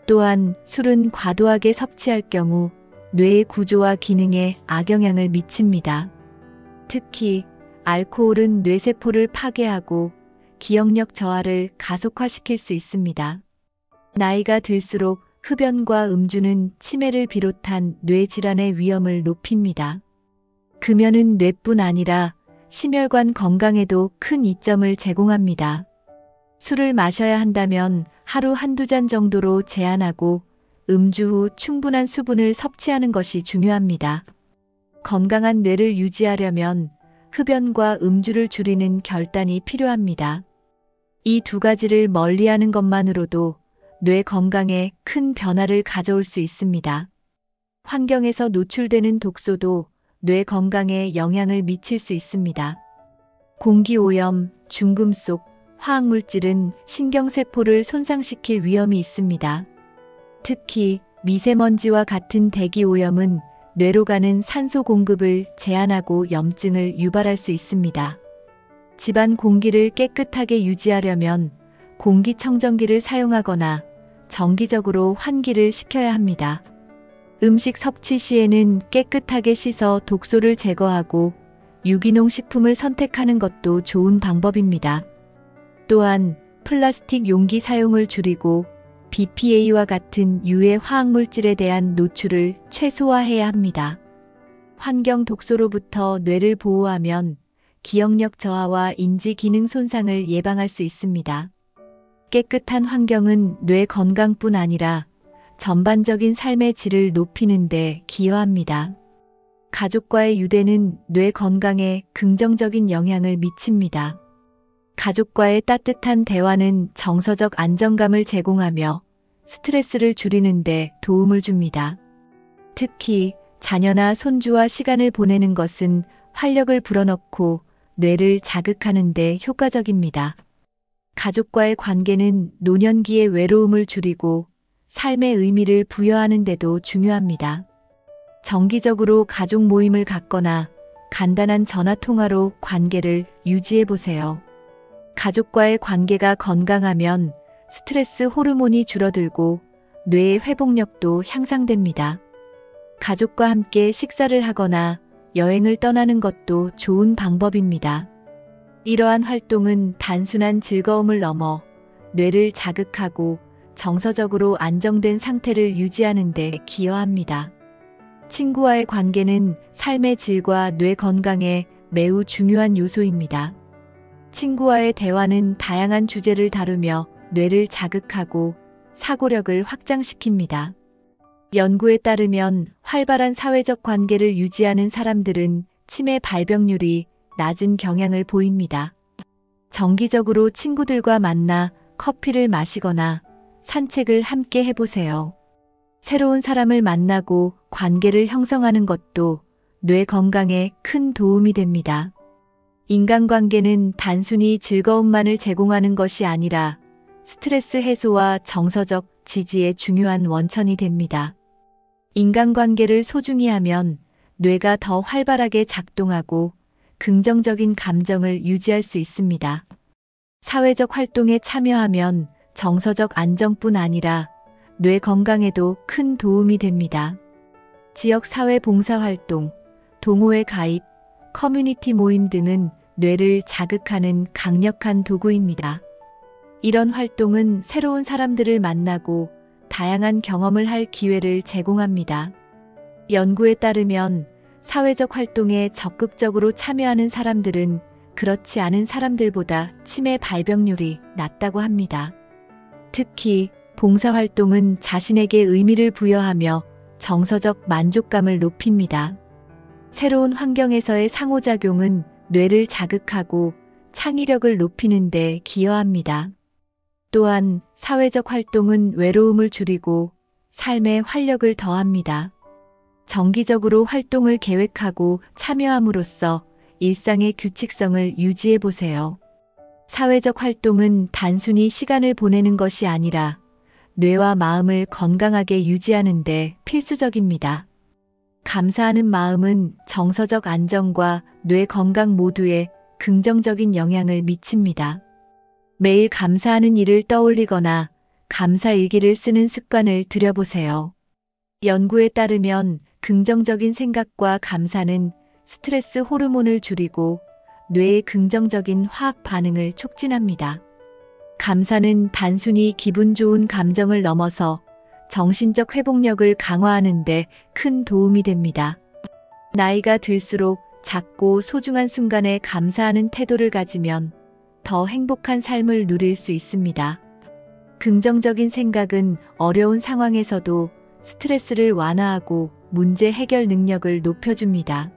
또한 술은 과도하게 섭취할 경우 뇌의 구조와 기능에 악영향을 미칩니다. 특히 알코올은 뇌세포를 파괴하고 기억력 저하를 가속화시킬 수 있습니다. 나이가 들수록 흡연과 음주는 치매를 비롯한 뇌질환의 위험을 높입니다. 금연은 뇌뿐 아니라 심혈관 건강에도 큰 이점을 제공합니다. 술을 마셔야 한다면 하루 한두 잔 정도로 제한하고 음주 후 충분한 수분을 섭취하는 것이 중요합니다. 건강한 뇌를 유지하려면 흡연과 음주를 줄이는 결단이 필요합니다. 이 두 가지를 멀리하는 것만으로도 뇌 건강에 큰 변화를 가져올 수 있습니다. 환경에서 노출되는 독소도 뇌 건강에 영향을 미칠 수 있습니다. 공기오염, 중금속, 화학물질은 신경세포를 손상시킬 위험이 있습니다. 특히 미세먼지와 같은 대기오염은 뇌로 가는 산소 공급을 제한하고 염증을 유발할 수 있습니다. 집안 공기를 깨끗하게 유지하려면 공기청정기를 사용하거나 정기적으로 환기를 시켜야 합니다. 음식 섭취 시에는 깨끗하게 씻어 독소를 제거하고 유기농 식품을 선택하는 것도 좋은 방법입니다. 또한 플라스틱 용기 사용을 줄이고 BPA와 같은 유해 화학물질에 대한 노출을 최소화해야 합니다. 환경 독소로부터 뇌를 보호하면 기억력 저하와 인지 기능 손상을 예방할 수 있습니다. 깨끗한 환경은 뇌 건강뿐 아니라 전반적인 삶의 질을 높이는 데 기여합니다. 가족과의 유대는 뇌 건강에 긍정적인 영향을 미칩니다. 가족과의 따뜻한 대화는 정서적 안정감을 제공하며 스트레스를 줄이는 데 도움을 줍니다. 특히 자녀나 손주와 시간을 보내는 것은 활력을 불어넣고 뇌를 자극하는 데 효과적입니다. 가족과의 관계는 노년기의 외로움을 줄이고 삶의 의미를 부여하는 데도 중요합니다. 정기적으로 가족 모임을 갖거나 간단한 전화 통화로 관계를 유지해 보세요. 가족과의 관계가 건강하면 스트레스 호르몬이 줄어들고 뇌의 회복력도 향상됩니다. 가족과 함께 식사를 하거나 여행을 떠나는 것도 좋은 방법입니다. 이러한 활동은 단순한 즐거움을 넘어 뇌를 자극하고 정서적으로 안정된 상태를 유지하는 데 기여합니다. 친구와의 관계는 삶의 질과 뇌 건강에 매우 중요한 요소입니다. 친구와의 대화는 다양한 주제를 다루며 뇌를 자극하고 사고력을 확장시킵니다. 연구에 따르면 활발한 사회적 관계를 유지하는 사람들은 치매 발병률이 낮은 경향을 보입니다. 정기적으로 친구들과 만나 커피를 마시거나 산책을 함께 해보세요. 새로운 사람을 만나고 관계를 형성하는 것도 뇌 건강에 큰 도움이 됩니다. 인간관계는 단순히 즐거움만을 제공하는 것이 아니라 스트레스 해소와 정서적 지지의 중요한 원천이 됩니다. 인간관계를 소중히 하면 뇌가 더 활발하게 작동하고 긍정적인 감정을 유지할 수 있습니다. 사회적 활동에 참여하면 정서적 안정뿐 아니라 뇌 건강에도 큰 도움이 됩니다. 지역 사회 봉사활동, 동호회 가입, 커뮤니티 모임 등은 뇌를 자극하는 강력한 도구입니다. 이런 활동은 새로운 사람들을 만나고 다양한 경험을 할 기회를 제공합니다. 연구에 따르면 사회적 활동에 적극적으로 참여하는 사람들은 그렇지 않은 사람들보다 치매 발병률이 낮다고 합니다. 특히 봉사활동은 자신에게 의미를 부여하며 정서적 만족감을 높입니다. 새로운 환경에서의 상호작용은 뇌를 자극하고 창의력을 높이는 데 기여합니다. 또한 사회적 활동은 외로움을 줄이고 삶에 활력을 더합니다. 정기적으로 활동을 계획하고 참여함으로써 일상의 규칙성을 유지해 보세요. 사회적 활동은 단순히 시간을 보내는 것이 아니라 뇌와 마음을 건강하게 유지하는 데 필수적입니다. 감사하는 마음은 정서적 안정과 뇌 건강 모두에 긍정적인 영향을 미칩니다. 매일 감사하는 일을 떠올리거나 감사 일기를 쓰는 습관을 들여보세요. 연구에 따르면 긍정적인 생각과 감사는 스트레스 호르몬을 줄이고 뇌의 긍정적인 화학 반응을 촉진합니다. 감사는 단순히 기분 좋은 감정을 넘어서 정신적 회복력을 강화하는 데 큰 도움이 됩니다. 나이가 들수록 작고 소중한 순간에 감사하는 태도를 가지면 더 행복한 삶을 누릴 수 있습니다. 긍정적인 생각은 어려운 상황에서도 스트레스를 완화하고 문제 해결 능력을 높여줍니다.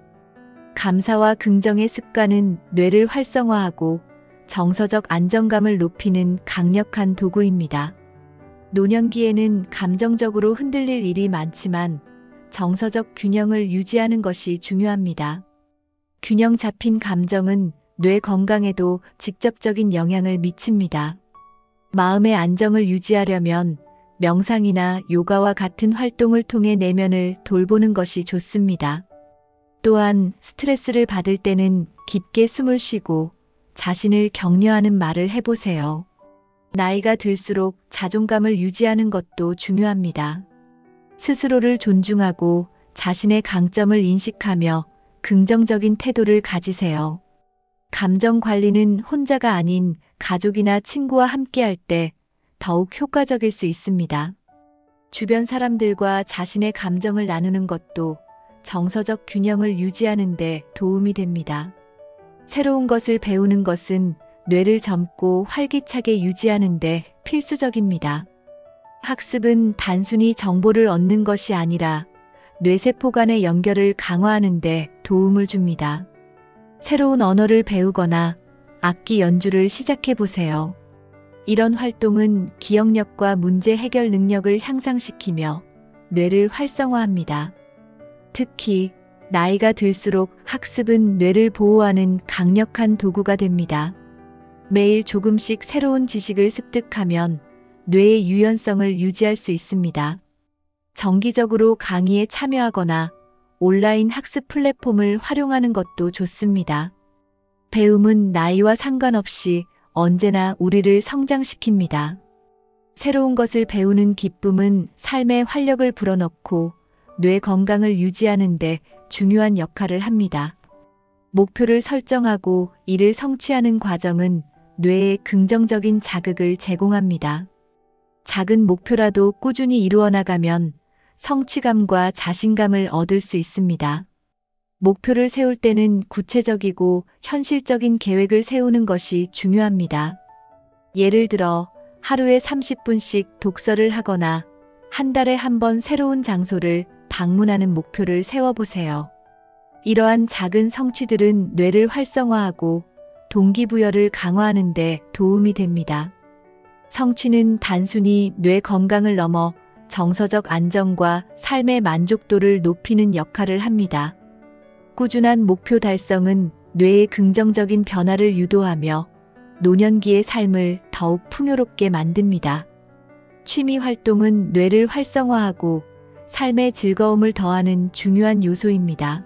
감사와 긍정의 습관은 뇌를 활성화하고 정서적 안정감을 높이는 강력한 도구입니다. 노년기에는 감정적으로 흔들릴 일이 많지만 정서적 균형을 유지하는 것이 중요합니다. 균형 잡힌 감정은 뇌 건강에도 직접적인 영향을 미칩니다. 마음의 안정을 유지하려면 명상이나 요가와 같은 활동을 통해 내면을 돌보는 것이 좋습니다. 또한 스트레스를 받을 때는 깊게 숨을 쉬고 자신을 격려하는 말을 해보세요. 나이가 들수록 자존감을 유지하는 것도 중요합니다. 스스로를 존중하고 자신의 강점을 인식하며 긍정적인 태도를 가지세요. 감정 관리는 혼자가 아닌 가족이나 친구와 함께할 때 더욱 효과적일 수 있습니다. 주변 사람들과 자신의 감정을 나누는 것도 정서적 균형을 유지하는 데 도움이 됩니다. 새로운 것을 배우는 것은 뇌를 젊고 활기차게 유지하는 데 필수적입니다. 학습은 단순히 정보를 얻는 것이 아니라 뇌세포 간의 연결을 강화하는 데 도움을 줍니다. 새로운 언어를 배우거나 악기 연주를 시작해 보세요. 이런 활동은 기억력과 문제 해결 능력을 향상시키며 뇌를 활성화합니다. 특히 나이가 들수록 학습은 뇌를 보호하는 강력한 도구가 됩니다. 매일 조금씩 새로운 지식을 습득하면 뇌의 유연성을 유지할 수 있습니다. 정기적으로 강의에 참여하거나 온라인 학습 플랫폼을 활용하는 것도 좋습니다. 배움은 나이와 상관없이 언제나 우리를 성장시킵니다. 새로운 것을 배우는 기쁨은 삶의 활력을 불어넣고 뇌 건강을 유지하는 데 중요한 역할을 합니다. 목표를 설정하고 이를 성취하는 과정은 뇌에 긍정적인 자극을 제공합니다. 작은 목표라도 꾸준히 이루어 나가면 성취감과 자신감을 얻을 수 있습니다. 목표를 세울 때는 구체적이고 현실적인 계획을 세우는 것이 중요합니다. 예를 들어 하루에 30분씩 독서를 하거나 한 달에 한 번 새로운 장소를 방문하는 목표를 세워보세요. 이러한 작은 성취들은 뇌를 활성화하고 동기부여를 강화하는 데 도움이 됩니다. 성취는 단순히 뇌 건강을 넘어 정서적 안정과 삶의 만족도를 높이는 역할을 합니다. 꾸준한 목표 달성은 뇌의 긍정적인 변화를 유도하며 노년기의 삶을 더욱 풍요롭게 만듭니다. 취미 활동은 뇌를 활성화하고 삶의 즐거움을 더하는 중요한 요소입니다.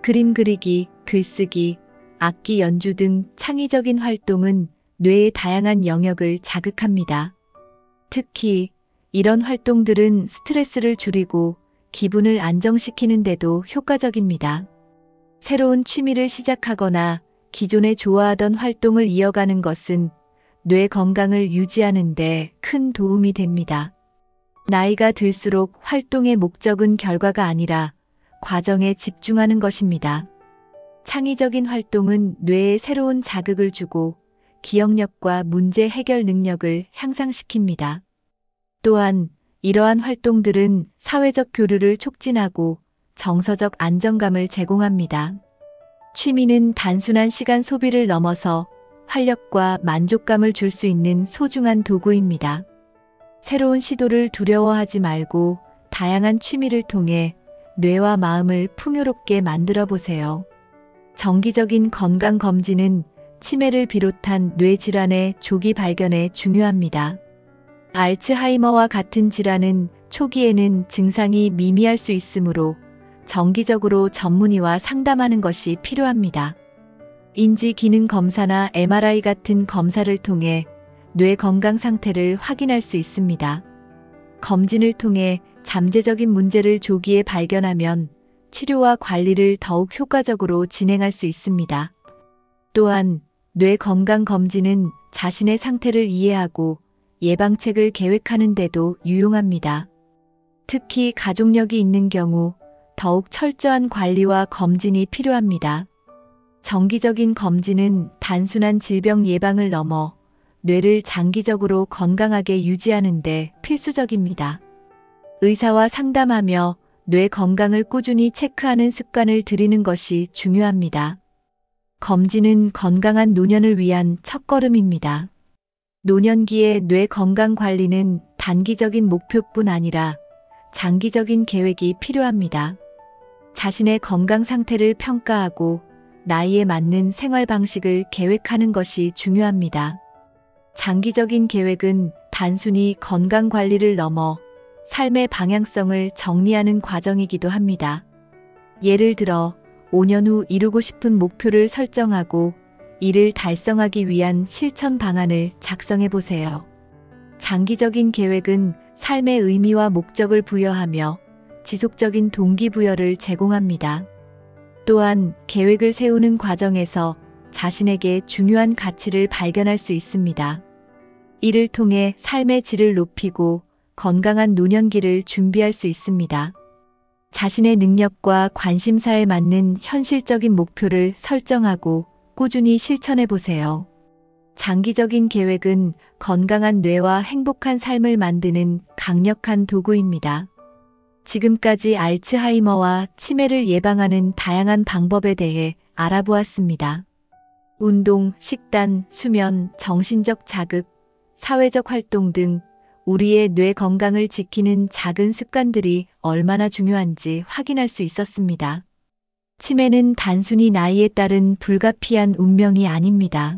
그림 그리기, 글쓰기, 악기 연주 등 창의적인 활동은 뇌의 다양한 영역을 자극합니다. 특히 이런 활동들은 스트레스를 줄이고 기분을 안정시키는 데도 효과적입니다. 새로운 취미를 시작하거나 기존에 좋아하던 활동을 이어가는 것은 뇌 건강을 유지하는 데 큰 도움이 됩니다. 나이가 들수록 활동의 목적은 결과가 아니라 과정에 집중하는 것입니다. 창의적인 활동은 뇌에 새로운 자극을 주고 기억력과 문제 해결 능력을 향상시킵니다. 또한 이러한 활동들은 사회적 교류를 촉진하고 정서적 안정감을 제공합니다. 취미는 단순한 시간 소비를 넘어서 활력과 만족감을 줄 수 있는 소중한 도구입니다. 새로운 시도를 두려워하지 말고 다양한 취미를 통해 뇌와 마음을 풍요롭게 만들어 보세요. 정기적인 건강 검진은 치매를 비롯한 뇌 질환의 조기 발견에 중요합니다. 알츠하이머와 같은 질환은 초기에는 증상이 미미할 수 있으므로 정기적으로 전문의와 상담하는 것이 필요합니다. 인지 기능 검사나 MRI 같은 검사를 통해 뇌 건강 상태를 확인할 수 있습니다. 검진을 통해 잠재적인 문제를 조기에 발견하면 치료와 관리를 더욱 효과적으로 진행할 수 있습니다. 또한 뇌 건강 검진은 자신의 상태를 이해하고 예방책을 계획하는 데도 유용합니다. 특히 가족력이 있는 경우 더욱 철저한 관리와 검진이 필요합니다. 정기적인 검진은 단순한 질병 예방을 넘어 뇌를 장기적으로 건강하게 유지하는 데 필수적입니다. 의사와 상담하며 뇌 건강을 꾸준히 체크하는 습관을 들이는 것이 중요합니다. 검진은 건강한 노년을 위한 첫걸음입니다. 노년기의 뇌 건강 관리는 단기적인 목표뿐 아니라 장기적인 계획이 필요합니다. 자신의 건강 상태를 평가하고 나이에 맞는 생활 방식을 계획하는 것이 중요합니다. 장기적인 계획은 단순히 건강 관리를 넘어 삶의 방향성을 정리하는 과정이기도 합니다. 예를 들어 5년 후 이루고 싶은 목표를 설정하고 이를 달성하기 위한 실천 방안을 작성해 보세요. 장기적인 계획은 삶의 의미와 목적을 부여하며 지속적인 동기부여를 제공합니다. 또한 계획을 세우는 과정에서 자신에게 중요한 가치를 발견할 수 있습니다. 이를 통해 삶의 질을 높이고 건강한 노년기를 준비할 수 있습니다. 자신의 능력과 관심사에 맞는 현실적인 목표를 설정하고 꾸준히 실천해 보세요. 장기적인 계획은 건강한 뇌와 행복한 삶을 만드는 강력한 도구입니다. 지금까지 알츠하이머와 치매를 예방하는 다양한 방법에 대해 알아보았습니다. 운동, 식단, 수면, 정신적 자극, 사회적 활동 등 우리의 뇌 건강을 지키는 작은 습관들이 얼마나 중요한지 확인할 수 있었습니다. 치매는 단순히 나이에 따른 불가피한 운명이 아닙니다.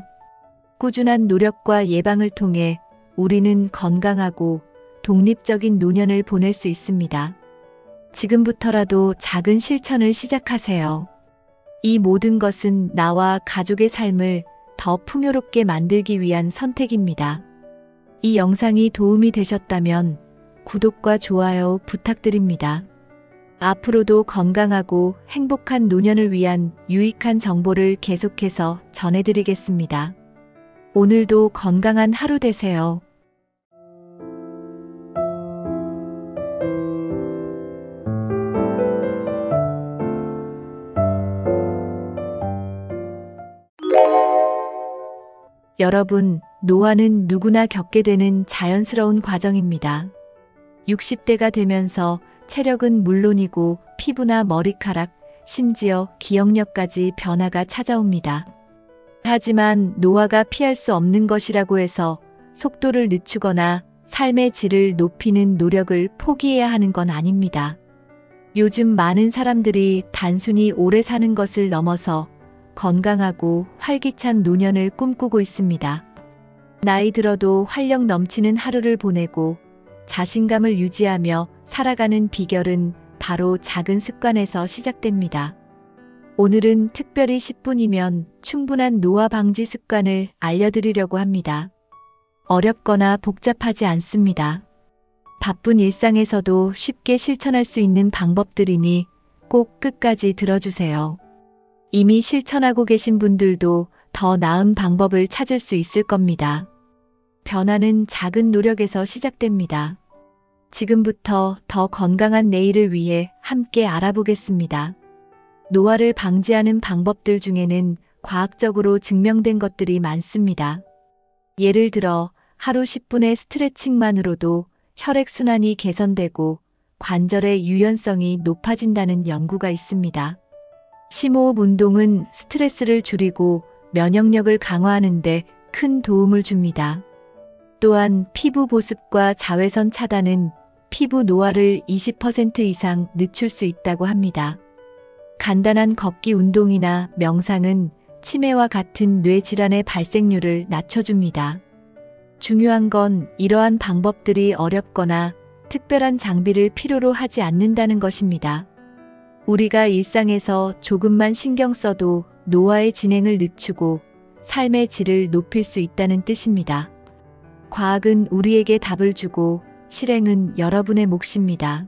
꾸준한 노력과 예방을 통해 우리는 건강하고 독립적인 노년을 보낼 수 있습니다. 지금부터라도 작은 실천을 시작하세요. 이 모든 것은 나와 가족의 삶을 더 풍요롭게 만들기 위한 선택입니다. 이 영상이 도움이 되셨다면 구독과 좋아요 부탁드립니다. 앞으로도 건강하고 행복한 노년을 위한 유익한 정보를 계속해서 전해드리겠습니다. 오늘도 건강한 하루 되세요. 여러분, 노화는 누구나 겪게 되는 자연스러운 과정입니다. 60대가 되면서 체력은 물론이고 피부나 머리카락, 심지어 기억력까지 변화가 찾아옵니다. 하지만 노화가 피할 수 없는 것이라고 해서 속도를 늦추거나 삶의 질을 높이는 노력을 포기해야 하는 건 아닙니다. 요즘 많은 사람들이 단순히 오래 사는 것을 넘어서 건강하고 활기찬 노년을 꿈꾸고 있습니다. 나이 들어도 활력 넘치는 하루를 보내고 자신감을 유지하며 살아가는 비결은 바로 작은 습관에서 시작됩니다. 오늘은 특별히 10분이면 충분한 노화 방지 습관을 알려드리려고 합니다. 어렵거나 복잡하지 않습니다. 바쁜 일상에서도 쉽게 실천할 수 있는 방법들이니 꼭 끝까지 들어주세요. 이미 실천하고 계신 분들도 더 나은 방법을 찾을 수 있을 겁니다. 변화는 작은 노력에서 시작됩니다. 지금부터 더 건강한 내일을 위해 함께 알아보겠습니다. 노화를 방지하는 방법들 중에는 과학적으로 증명된 것들이 많습니다. 예를 들어 하루 10분의 스트레칭만으로도 혈액순환이 개선되고 관절의 유연성이 높아진다는 연구가 있습니다. 심호흡 운동은 스트레스를 줄이고 면역력을 강화하는 데 큰 도움을 줍니다. 또한 피부 보습과 자외선 차단은 피부 노화를 20% 이상 늦출 수 있다고 합니다. 간단한 걷기 운동이나 명상은 치매와 같은 뇌 질환의 발생률을 낮춰줍니다. 중요한 건 이러한 방법들이 어렵거나 특별한 장비를 필요로 하지 않는다는 것입니다. 우리가 일상에서 조금만 신경 써도 노화의 진행을 늦추고 삶의 질을 높일 수 있다는 뜻입니다. 과학은 우리에게 답을 주고 실행은 여러분의 몫입니다.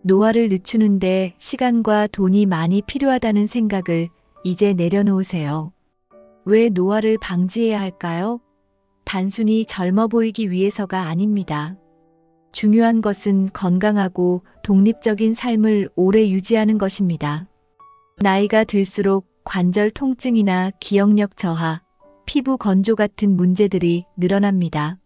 노화를 늦추는데 시간과 돈이 많이 필요하다는 생각을 이제 내려놓으세요. 왜 노화를 방지해야 할까요? 단순히 젊어 보이기 위해서가 아닙니다. 중요한 것은 건강하고 독립적인 삶을 오래 유지하는 것입니다. 나이가 들수록 관절 통증이나 기억력 저하, 피부 건조 같은 문제들이 늘어납니다.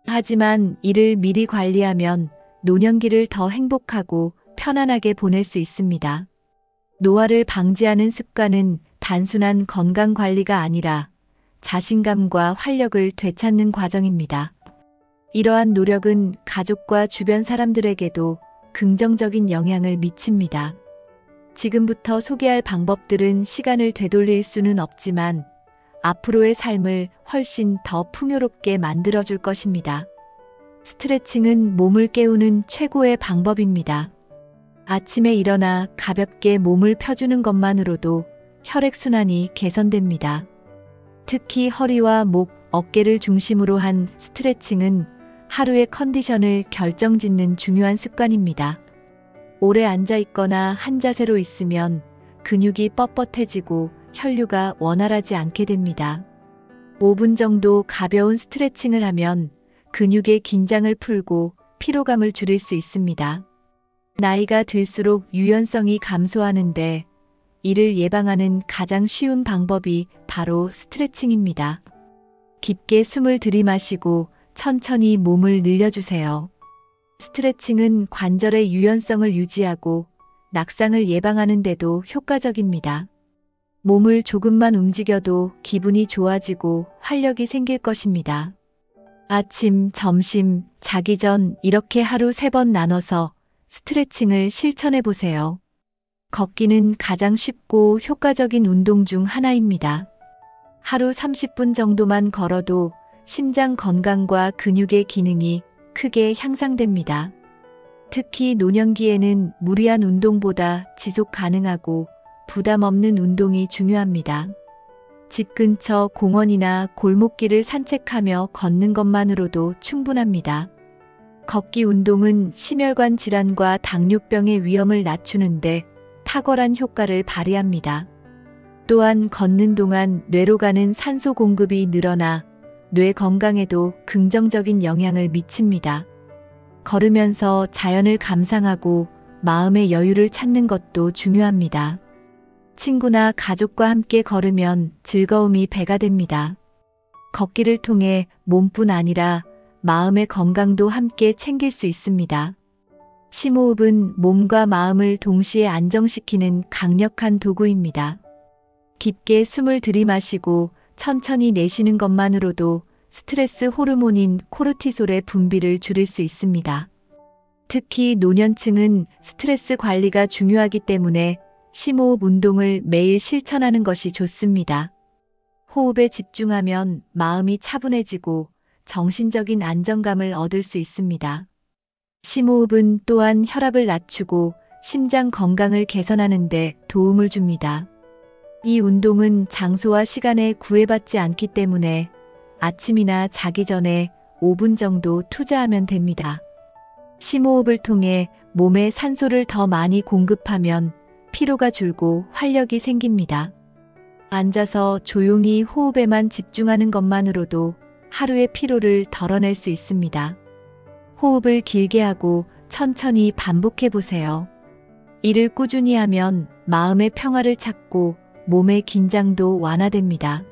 하지만 이를 미리 관리하면 노년기를 더 행복하고 편안하게 보낼 수 있습니다. 노화를 방지하는 습관은 단순한 건강 관리가 아니라 자신감과 활력을 되찾는 과정입니다. 이러한 노력은 가족과 주변 사람들에게도 긍정적인 영향을 미칩니다. 지금부터 소개할 방법들은 시간을 되돌릴 수는 없지만 앞으로의 삶을 훨씬 더 풍요롭게 만들어줄 것입니다. 스트레칭은 몸을 깨우는 최고의 방법입니다. 아침에 일어나 가볍게 몸을 펴주는 것만으로도 혈액순환이 개선됩니다. 특히 허리와 목, 어깨를 중심으로 한 스트레칭은 하루의 컨디션을 결정짓는 중요한 습관입니다. 오래 앉아 있거나 한 자세로 있으면 근육이 뻣뻣해지고 혈류가 원활하지 않게 됩니다. 5분 정도 가벼운 스트레칭을 하면 근육의 긴장을 풀고 피로감을 줄일 수 있습니다. 나이가 들수록 유연성이 감소하는데 이를 예방하는 가장 쉬운 방법이 바로 스트레칭입니다. 깊게 숨을 들이마시고 천천히 몸을 늘려주세요. 스트레칭은 관절의 유연성을 유지하고 낙상을 예방하는 데도 효과적입니다. 몸을 조금만 움직여도 기분이 좋아지고 활력이 생길 것입니다. 아침, 점심, 자기 전 이렇게 하루 3번 나눠서 스트레칭을 실천해 보세요. 걷기는 가장 쉽고 효과적인 운동 중 하나입니다. 하루 30분 정도만 걸어도 심장 건강과 근육의 기능이 크게 향상됩니다. 특히 노년기에는 무리한 운동보다 지속 가능하고 부담 없는 운동이 중요합니다. 집 근처 공원이나 골목길을 산책하며 걷는 것만으로도 충분합니다. 걷기 운동은 심혈관 질환과 당뇨병의 위험을 낮추는데 탁월한 효과를 발휘합니다. 또한 걷는 동안 뇌로 가는 산소 공급이 늘어나 뇌 건강에도 긍정적인 영향을 미칩니다. 걸으면서 자연을 감상하고 마음의 여유를 찾는 것도 중요합니다. 친구나 가족과 함께 걸으면 즐거움이 배가 됩니다. 걷기를 통해 몸뿐 아니라 마음의 건강도 함께 챙길 수 있습니다. 심호흡은 몸과 마음을 동시에 안정시키는 강력한 도구입니다. 깊게 숨을 들이마시고 천천히 내쉬는 것만으로도 스트레스 호르몬인 코르티솔의 분비를 줄일 수 있습니다. 특히 노년층은 스트레스 관리가 중요하기 때문에 심호흡 운동을 매일 실천하는 것이 좋습니다. 호흡에 집중하면 마음이 차분해지고 정신적인 안정감을 얻을 수 있습니다. 심호흡은 또한 혈압을 낮추고 심장 건강을 개선하는 데 도움을 줍니다. 이 운동은 장소와 시간에 구애받지 않기 때문에 아침이나 자기 전에 5분 정도 투자하면 됩니다. 심호흡을 통해 몸에 산소를 더 많이 공급하면 피로가 줄고 활력이 생깁니다. 앉아서 조용히 호흡에만 집중하는 것만으로도 하루의 피로를 덜어낼 수 있습니다. 호흡을 길게 하고 천천히 반복해 보세요. 이를 꾸준히 하면 마음의 평화를 찾고 몸의 긴장도 완화됩니다.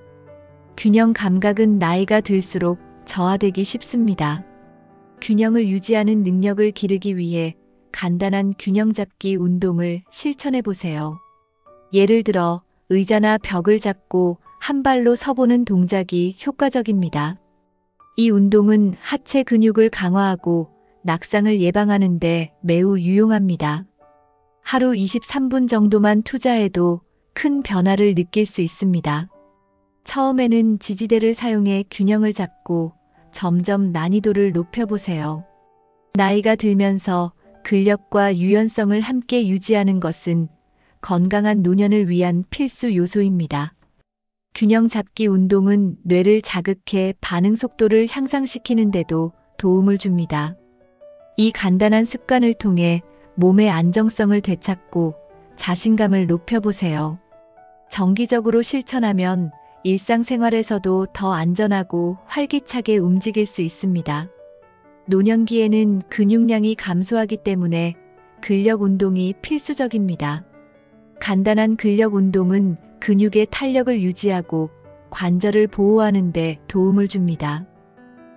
균형 감각은 나이가 들수록 저하되기 쉽습니다. 균형을 유지하는 능력을 기르기 위해 간단한 균형 잡기 운동을 실천해 보세요. 예를 들어 의자나 벽을 잡고 한 발로 서보는 동작이 효과적입니다. 이 운동은 하체 근육을 강화하고 낙상을 예방하는 데 매우 유용합니다. 하루 23분 정도만 투자해도 큰 변화를 느낄 수 있습니다. 처음에는 지지대를 사용해 균형을 잡고 점점 난이도를 높여보세요. 나이가 들면서 근력과 유연성을 함께 유지하는 것은 건강한 노년을 위한 필수 요소입니다. 균형 잡기 운동은 뇌를 자극해 반응 속도를 향상시키는 데도 도움을 줍니다. 이 간단한 습관을 통해 몸의 안정성을 되찾고 자신감을 높여보세요. 정기적으로 실천하면 일상생활에서도 더 안전하고 활기차게 움직일 수 있습니다. 노년기에는 근육량이 감소하기 때문에 근력 운동이 필수적입니다. 간단한 근력 운동은 근육의 탄력을 유지하고 관절을 보호하는 데 도움을 줍니다.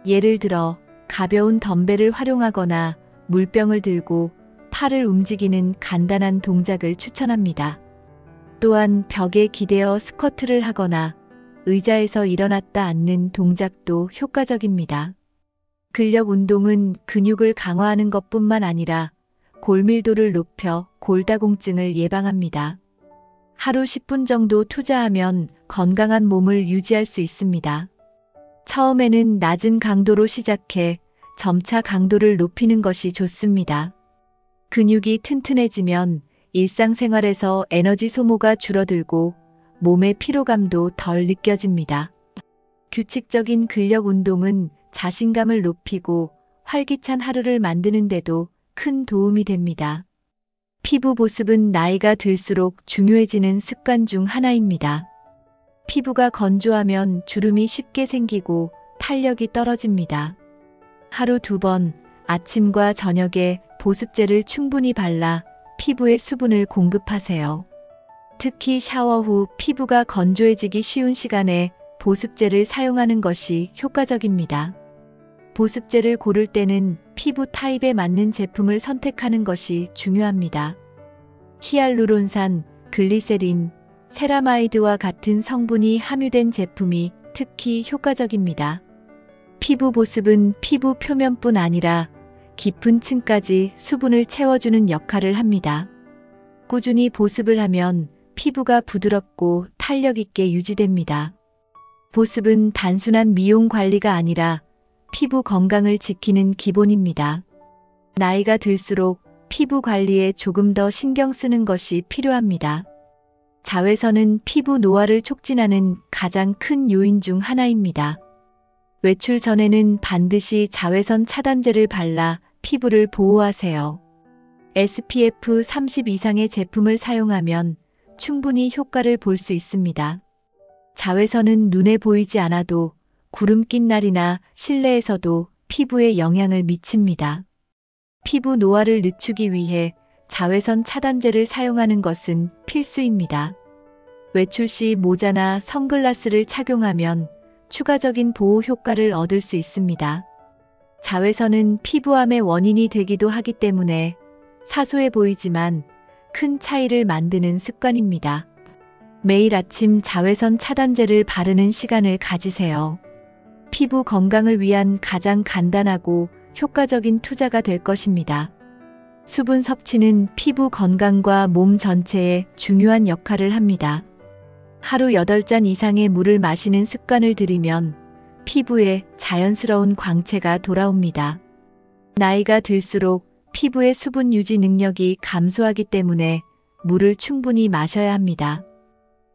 예를 들어 가벼운 덤벨을 활용하거나 물병을 들고 팔을 움직이는 간단한 동작을 추천합니다. 또한 벽에 기대어 스쿼트를 하거나 의자에서 일어났다 앉는 동작도 효과적입니다. 근력 운동은 근육을 강화하는 것뿐만 아니라 골밀도를 높여 골다공증을 예방합니다. 하루 10분 정도 투자하면 건강한 몸을 유지할 수 있습니다. 처음에는 낮은 강도로 시작해 점차 강도를 높이는 것이 좋습니다. 근육이 튼튼해지면 일상생활에서 에너지 소모가 줄어들고 몸의 피로감도 덜 느껴집니다. 규칙적인 근력 운동은 자신감을 높이고 활기찬 하루를 만드는 데도 큰 도움이 됩니다. 피부 보습은 나이가 들수록 중요해지는 습관 중 하나입니다. 피부가 건조하면 주름이 쉽게 생기고 탄력이 떨어집니다. 하루 2번 아침과 저녁에 보습제를 충분히 발라 피부에 수분을 공급하세요. 특히 샤워 후 피부가 건조해지기 쉬운 시간에 보습제를 사용하는 것이 효과적입니다. 보습제를 고를 때는 피부 타입에 맞는 제품을 선택하는 것이 중요합니다. 히알루론산, 글리세린, 세라마이드와 같은 성분이 함유된 제품이 특히 효과적입니다. 피부 보습은 피부 표면뿐 아니라 깊은 층까지 수분을 채워주는 역할을 합니다. 꾸준히 보습을 하면 피부가 부드럽고 탄력 있게 유지됩니다. 보습은 단순한 미용 관리가 아니라 피부 건강을 지키는 기본입니다. 나이가 들수록 피부 관리에 조금 더 신경 쓰는 것이 필요합니다. 자외선은 피부 노화를 촉진하는 가장 큰 요인 중 하나입니다. 외출 전에는 반드시 자외선 차단제를 발라 피부를 보호하세요. SPF 30 이상의 제품을 사용하면 충분히 효과를 볼 수 있습니다. 자외선은 눈에 보이지 않아도 구름 낀 날이나 실내에서도 피부에 영향을 미칩니다. 피부 노화를 늦추기 위해 자외선 차단제를 사용하는 것은 필수입니다. 외출 시 모자나 선글라스를 착용하면 추가적인 보호 효과를 얻을 수 있습니다. 자외선은 피부암의 원인이 되기도 하기 때문에 사소해 보이지만 큰 차이를 만드는 습관입니다. 매일 아침 자외선 차단제를 바르는 시간을 가지세요. 피부 건강을 위한 가장 간단하고 효과적인 투자가 될 것입니다. 수분 섭취는 피부 건강과 몸 전체에 중요한 역할을 합니다. 하루 8잔 이상의 물을 마시는 습관을 들이면 피부에 자연스러운 광채가 돌아옵니다. 나이가 들수록 피부의 수분 유지 능력이 감소하기 때문에 물을 충분히 마셔야 합니다.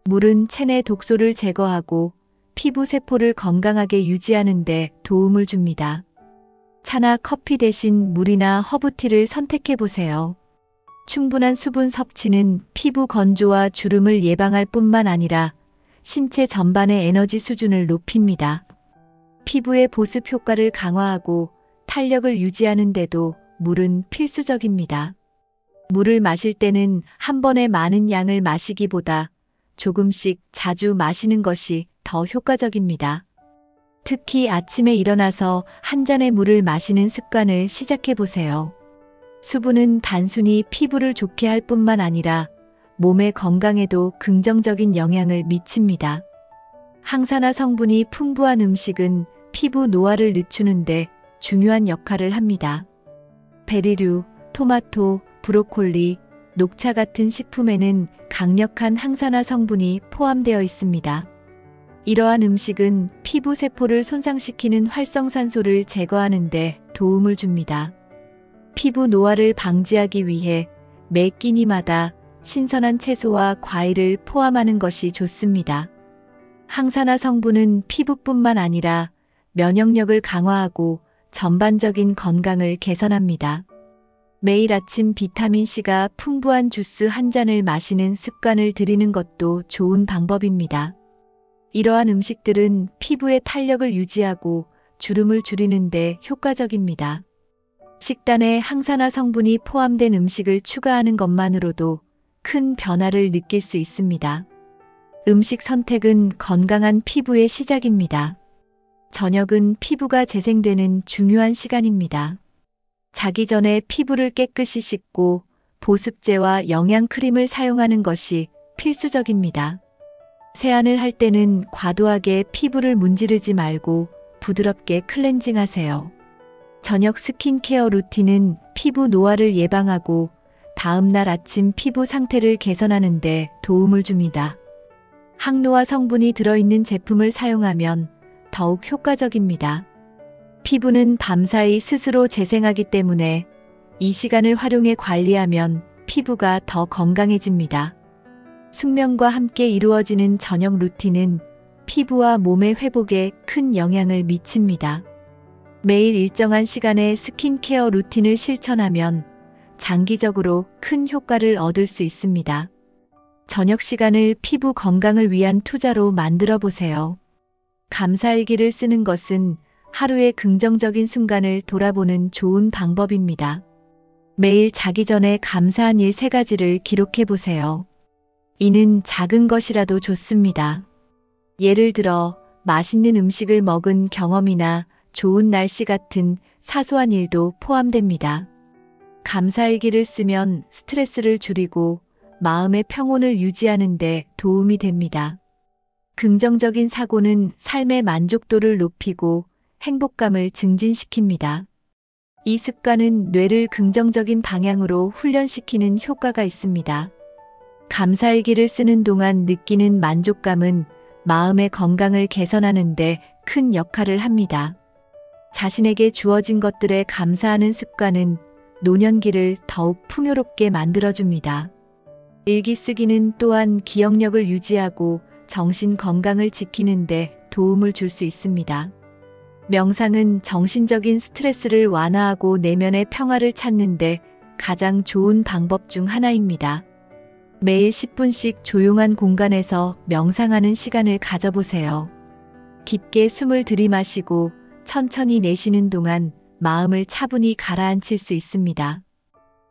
물은 체내 독소를 제거하고 피부 세포를 건강하게 유지하는 데 도움을 줍니다. 차나 커피 대신 물이나 허브티를 선택해 보세요. 충분한 수분 섭취는 피부 건조와 주름을 예방할 뿐만 아니라 신체 전반의 에너지 수준을 높입니다. 피부의 보습 효과를 강화하고 탄력을 유지하는 데도 물은 필수적입니다. 물을 마실 때는 한 번에 많은 양을 마시기보다 조금씩 자주 마시는 것이 더 효과적입니다. 특히 아침에 일어나서 한 잔의 물을 마시는 습관을 시작해 보세요. 수분은 단순히 피부를 좋게 할 뿐만 아니라 몸의 건강에도 긍정적인 영향을 미칩니다. 항산화 성분이 풍부한 음식은 피부 노화를 늦추는데 중요한 역할을 합니다. 베리류, 토마토, 브로콜리, 녹차 같은 식품에는 강력한 항산화 성분이 포함되어 있습니다. 이러한 음식은 피부 세포를 손상시키는 활성산소를 제거하는 데 도움을 줍니다. 피부 노화를 방지하기 위해 매 끼니마다 신선한 채소와 과일을 포함하는 것이 좋습니다. 항산화 성분은 피부뿐만 아니라 면역력을 강화하고 전반적인 건강을 개선합니다. 매일 아침 비타민C가 풍부한 주스 한 잔을 마시는 습관을 들이는 것도 좋은 방법입니다. 이러한 음식들은 피부의 탄력을 유지하고 주름을 줄이는 데 효과적입니다. 식단에 항산화 성분이 포함된 음식을 추가하는 것만으로도 큰 변화를 느낄 수 있습니다. 음식 선택은 건강한 피부의 시작입니다. 저녁은 피부가 재생되는 중요한 시간입니다. 자기 전에 피부를 깨끗이 씻고 보습제와 영양크림을 사용하는 것이 필수적입니다. 세안을 할 때는 과도하게 피부를 문지르지 말고 부드럽게 클렌징하세요. 저녁 스킨케어 루틴은 피부 노화를 예방하고 다음날 아침 피부 상태를 개선하는 데 도움을 줍니다. 항노화 성분이 들어있는 제품을 사용하면 더욱 효과적입니다. 피부는 밤사이 스스로 재생하기 때문에 이 시간을 활용해 관리하면 피부가 더 건강해집니다. 숙면과 함께 이루어지는 저녁 루틴은 피부와 몸의 회복에 큰 영향을 미칩니다. 매일 일정한 시간에 스킨케어 루틴을 실천하면 장기적으로 큰 효과를 얻을 수 있습니다. 저녁 시간을 피부 건강을 위한 투자로 만들어 보세요. 감사일기를 쓰는 것은 하루의 긍정적인 순간을 돌아보는 좋은 방법입니다. 매일 자기 전에 감사한 일 3가지를 기록해 보세요. 이는 작은 것이라도 좋습니다. 예를 들어 맛있는 음식을 먹은 경험이나 좋은 날씨 같은 사소한 일도 포함됩니다. 감사일기를 쓰면 스트레스를 줄이고 마음의 평온을 유지하는 데 도움이 됩니다. 긍정적인 사고는 삶의 만족도를 높이고 행복감을 증진시킵니다. 이 습관은 뇌를 긍정적인 방향으로 훈련시키는 효과가 있습니다. 감사일기를 쓰는 동안 느끼는 만족감은 마음의 건강을 개선하는 데 큰 역할을 합니다. 자신에게 주어진 것들에 감사하는 습관은 노년기를 더욱 풍요롭게 만들어줍니다. 일기 쓰기는 또한 기억력을 유지하고 정신 건강을 지키는 데 도움을 줄 수 있습니다. 명상은 정신적인 스트레스를 완화하고 내면의 평화를 찾는 데 가장 좋은 방법 중 하나입니다. 매일 10분씩 조용한 공간에서 명상하는 시간을 가져보세요. 깊게 숨을 들이마시고 천천히 내쉬는 동안 마음을 차분히 가라앉힐 수 있습니다.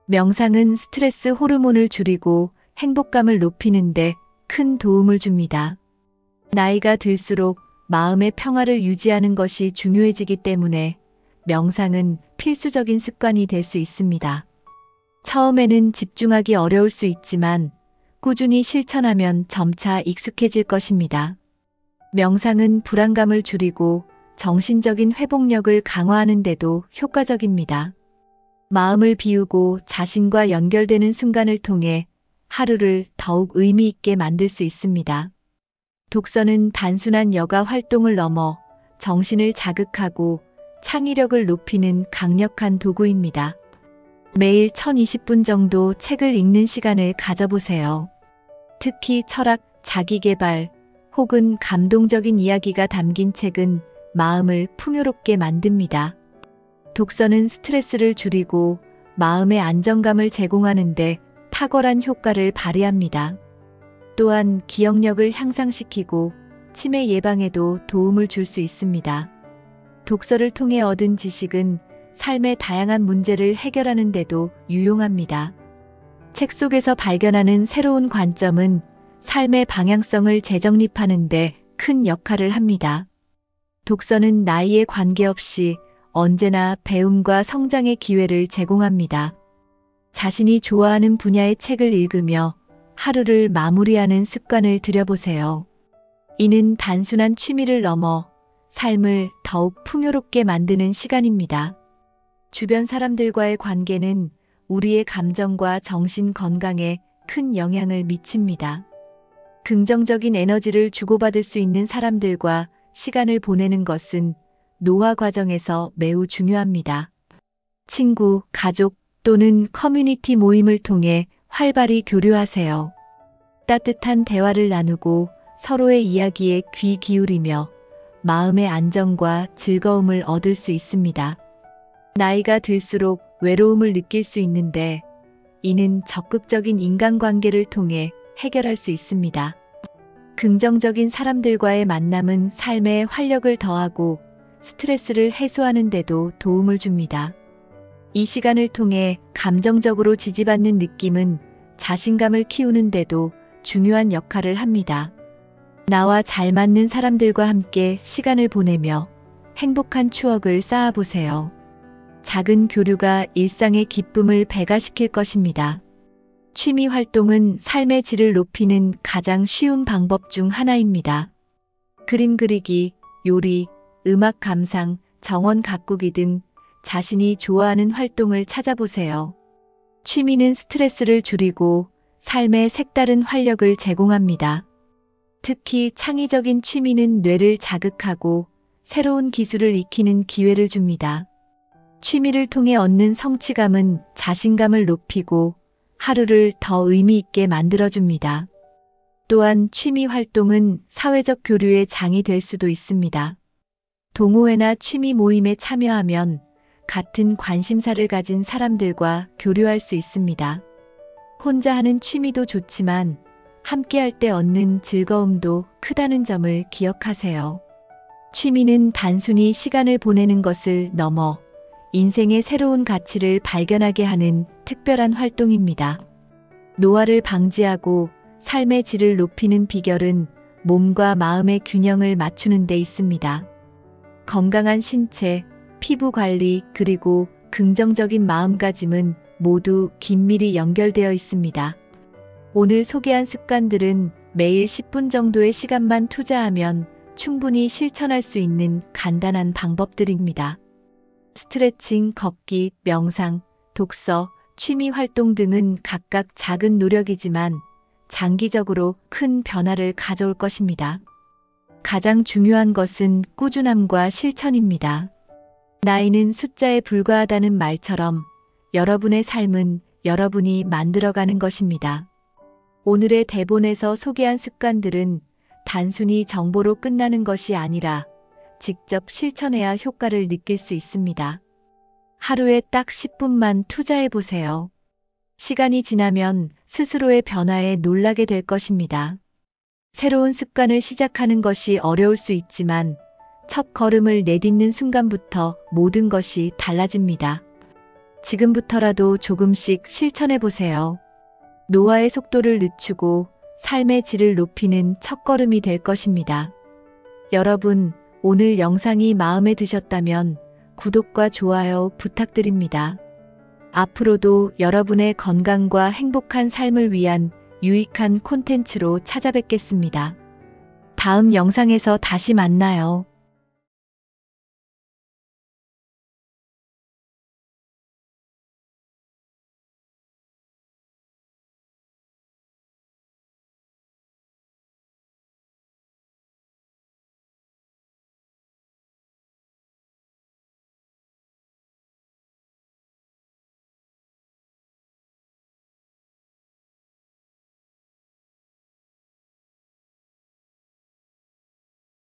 명상은 스트레스 호르몬을 줄이고 행복감을 높이는 데 큰 도움을 줍니다. 나이가 들수록 마음의 평화를 유지하는 것이 중요해지기 때문에 명상은 필수적인 습관이 될 수 있습니다. 처음에는 집중하기 어려울 수 있지만 꾸준히 실천하면 점차 익숙해질 것입니다. 명상은 불안감을 줄이고 정신적인 회복력을 강화하는 데도 효과적입니다. 마음을 비우고 자신과 연결되는 순간을 통해 하루를 더욱 의미 있게 만들 수 있습니다. 독서는 단순한 여가 활동을 넘어 정신을 자극하고 창의력을 높이는 강력한 도구입니다. 매일 1020분 정도 책을 읽는 시간을 가져보세요. 특히 철학, 자기계발 혹은 감동적인 이야기가 담긴 책은 마음을 풍요롭게 만듭니다. 독서는 스트레스를 줄이고 마음의 안정감을 제공하는데 탁월한 효과를 발휘합니다. 또한 기억력을 향상시키고 치매 예방에도 도움을 줄 수 있습니다. 독서를 통해 얻은 지식은 삶의 다양한 문제를 해결하는 데도 유용합니다. 책 속에서 발견하는 새로운 관점은 삶의 방향성을 재정립하는 데 큰 역할을 합니다. 독서는 나이에 관계없이 언제나 배움과 성장의 기회를 제공합니다. 자신이 좋아하는 분야의 책을 읽으며 하루를 마무리하는 습관을 들여보세요. 이는 단순한 취미를 넘어 삶을 더욱 풍요롭게 만드는 시간입니다. 주변 사람들과의 관계는 우리의 감정과 정신 건강에 큰 영향을 미칩니다. 긍정적인 에너지를 주고받을 수 있는 사람들과 시간을 보내는 것은 노화 과정에서 매우 중요합니다. 친구, 가족 또는 커뮤니티 모임을 통해 활발히 교류하세요. 따뜻한 대화를 나누고 서로의 이야기에 귀 기울이며 마음의 안정과 즐거움을 얻을 수 있습니다. 나이가 들수록 외로움을 느낄 수 있는데 이는 적극적인 인간관계를 통해 해결할 수 있습니다. 긍정적인 사람들과의 만남은 삶에 활력을 더하고 스트레스를 해소하는 데도 도움을 줍니다. 이 시간을 통해 감정적으로 지지받는 느낌은 자신감을 키우는 데도 중요한 역할을 합니다. 나와 잘 맞는 사람들과 함께 시간을 보내며 행복한 추억을 쌓아보세요. 작은 교류가 일상의 기쁨을 배가시킬 것입니다. 취미 활동은 삶의 질을 높이는 가장 쉬운 방법 중 하나입니다. 그림 그리기, 요리, 음악 감상, 정원 가꾸기 등 자신이 좋아하는 활동을 찾아보세요. 취미는 스트레스를 줄이고 삶에 색다른 활력을 제공합니다. 특히 창의적인 취미는 뇌를 자극하고 새로운 기술을 익히는 기회를 줍니다. 취미를 통해 얻는 성취감은 자신감을 높이고 하루를 더 의미 있게 만들어줍니다. 또한 취미 활동은 사회적 교류의 장이 될 수도 있습니다. 동호회나 취미 모임에 참여하면 같은 관심사를 가진 사람들과 교류할 수 있습니다. 혼자 하는 취미도 좋지만 함께할 때 얻는 즐거움도 크다는 점을 기억하세요. 취미는 단순히 시간을 보내는 것을 넘어 인생의 새로운 가치를 발견하게 하는 특별한 활동입니다. 노화를 방지하고 삶의 질을 높이는 비결은 몸과 마음의 균형을 맞추는 데 있습니다. 건강한 신체, 피부 관리, 그리고 긍정적인 마음가짐은 모두 긴밀히 연결되어 있습니다. 오늘 소개한 습관들은 매일 10분 정도의 시간만 투자하면 충분히 실천할 수 있는 간단한 방법들입니다. 스트레칭, 걷기, 명상, 독서, 취미 활동 등은 각각 작은 노력이지만 장기적으로 큰 변화를 가져올 것입니다. 가장 중요한 것은 꾸준함과 실천입니다. 나이는 숫자에 불과하다는 말처럼 여러분의 삶은 여러분이 만들어가는 것입니다. 오늘의 대본에서 소개한 습관들은 단순히 정보로 끝나는 것이 아니라 직접 실천해야 효과를 느낄 수 있습니다. 하루에 딱 10분만 투자해 보세요. 시간이 지나면 스스로의 변화에 놀라게 될 것입니다. 새로운 습관을 시작하는 것이 어려울 수 있지만 첫 걸음을 내딛는 순간부터 모든 것이 달라집니다. 지금부터라도 조금씩 실천해 보세요. 노화의 속도를 늦추고 삶의 질을 높이는 첫걸음이 될 것입니다. 여러분, 오늘 영상이 마음에 드셨다면 구독과 좋아요 부탁드립니다. 앞으로도 여러분의 건강과 행복한 삶을 위한 유익한 콘텐츠로 찾아뵙겠습니다. 다음 영상에서 다시 만나요.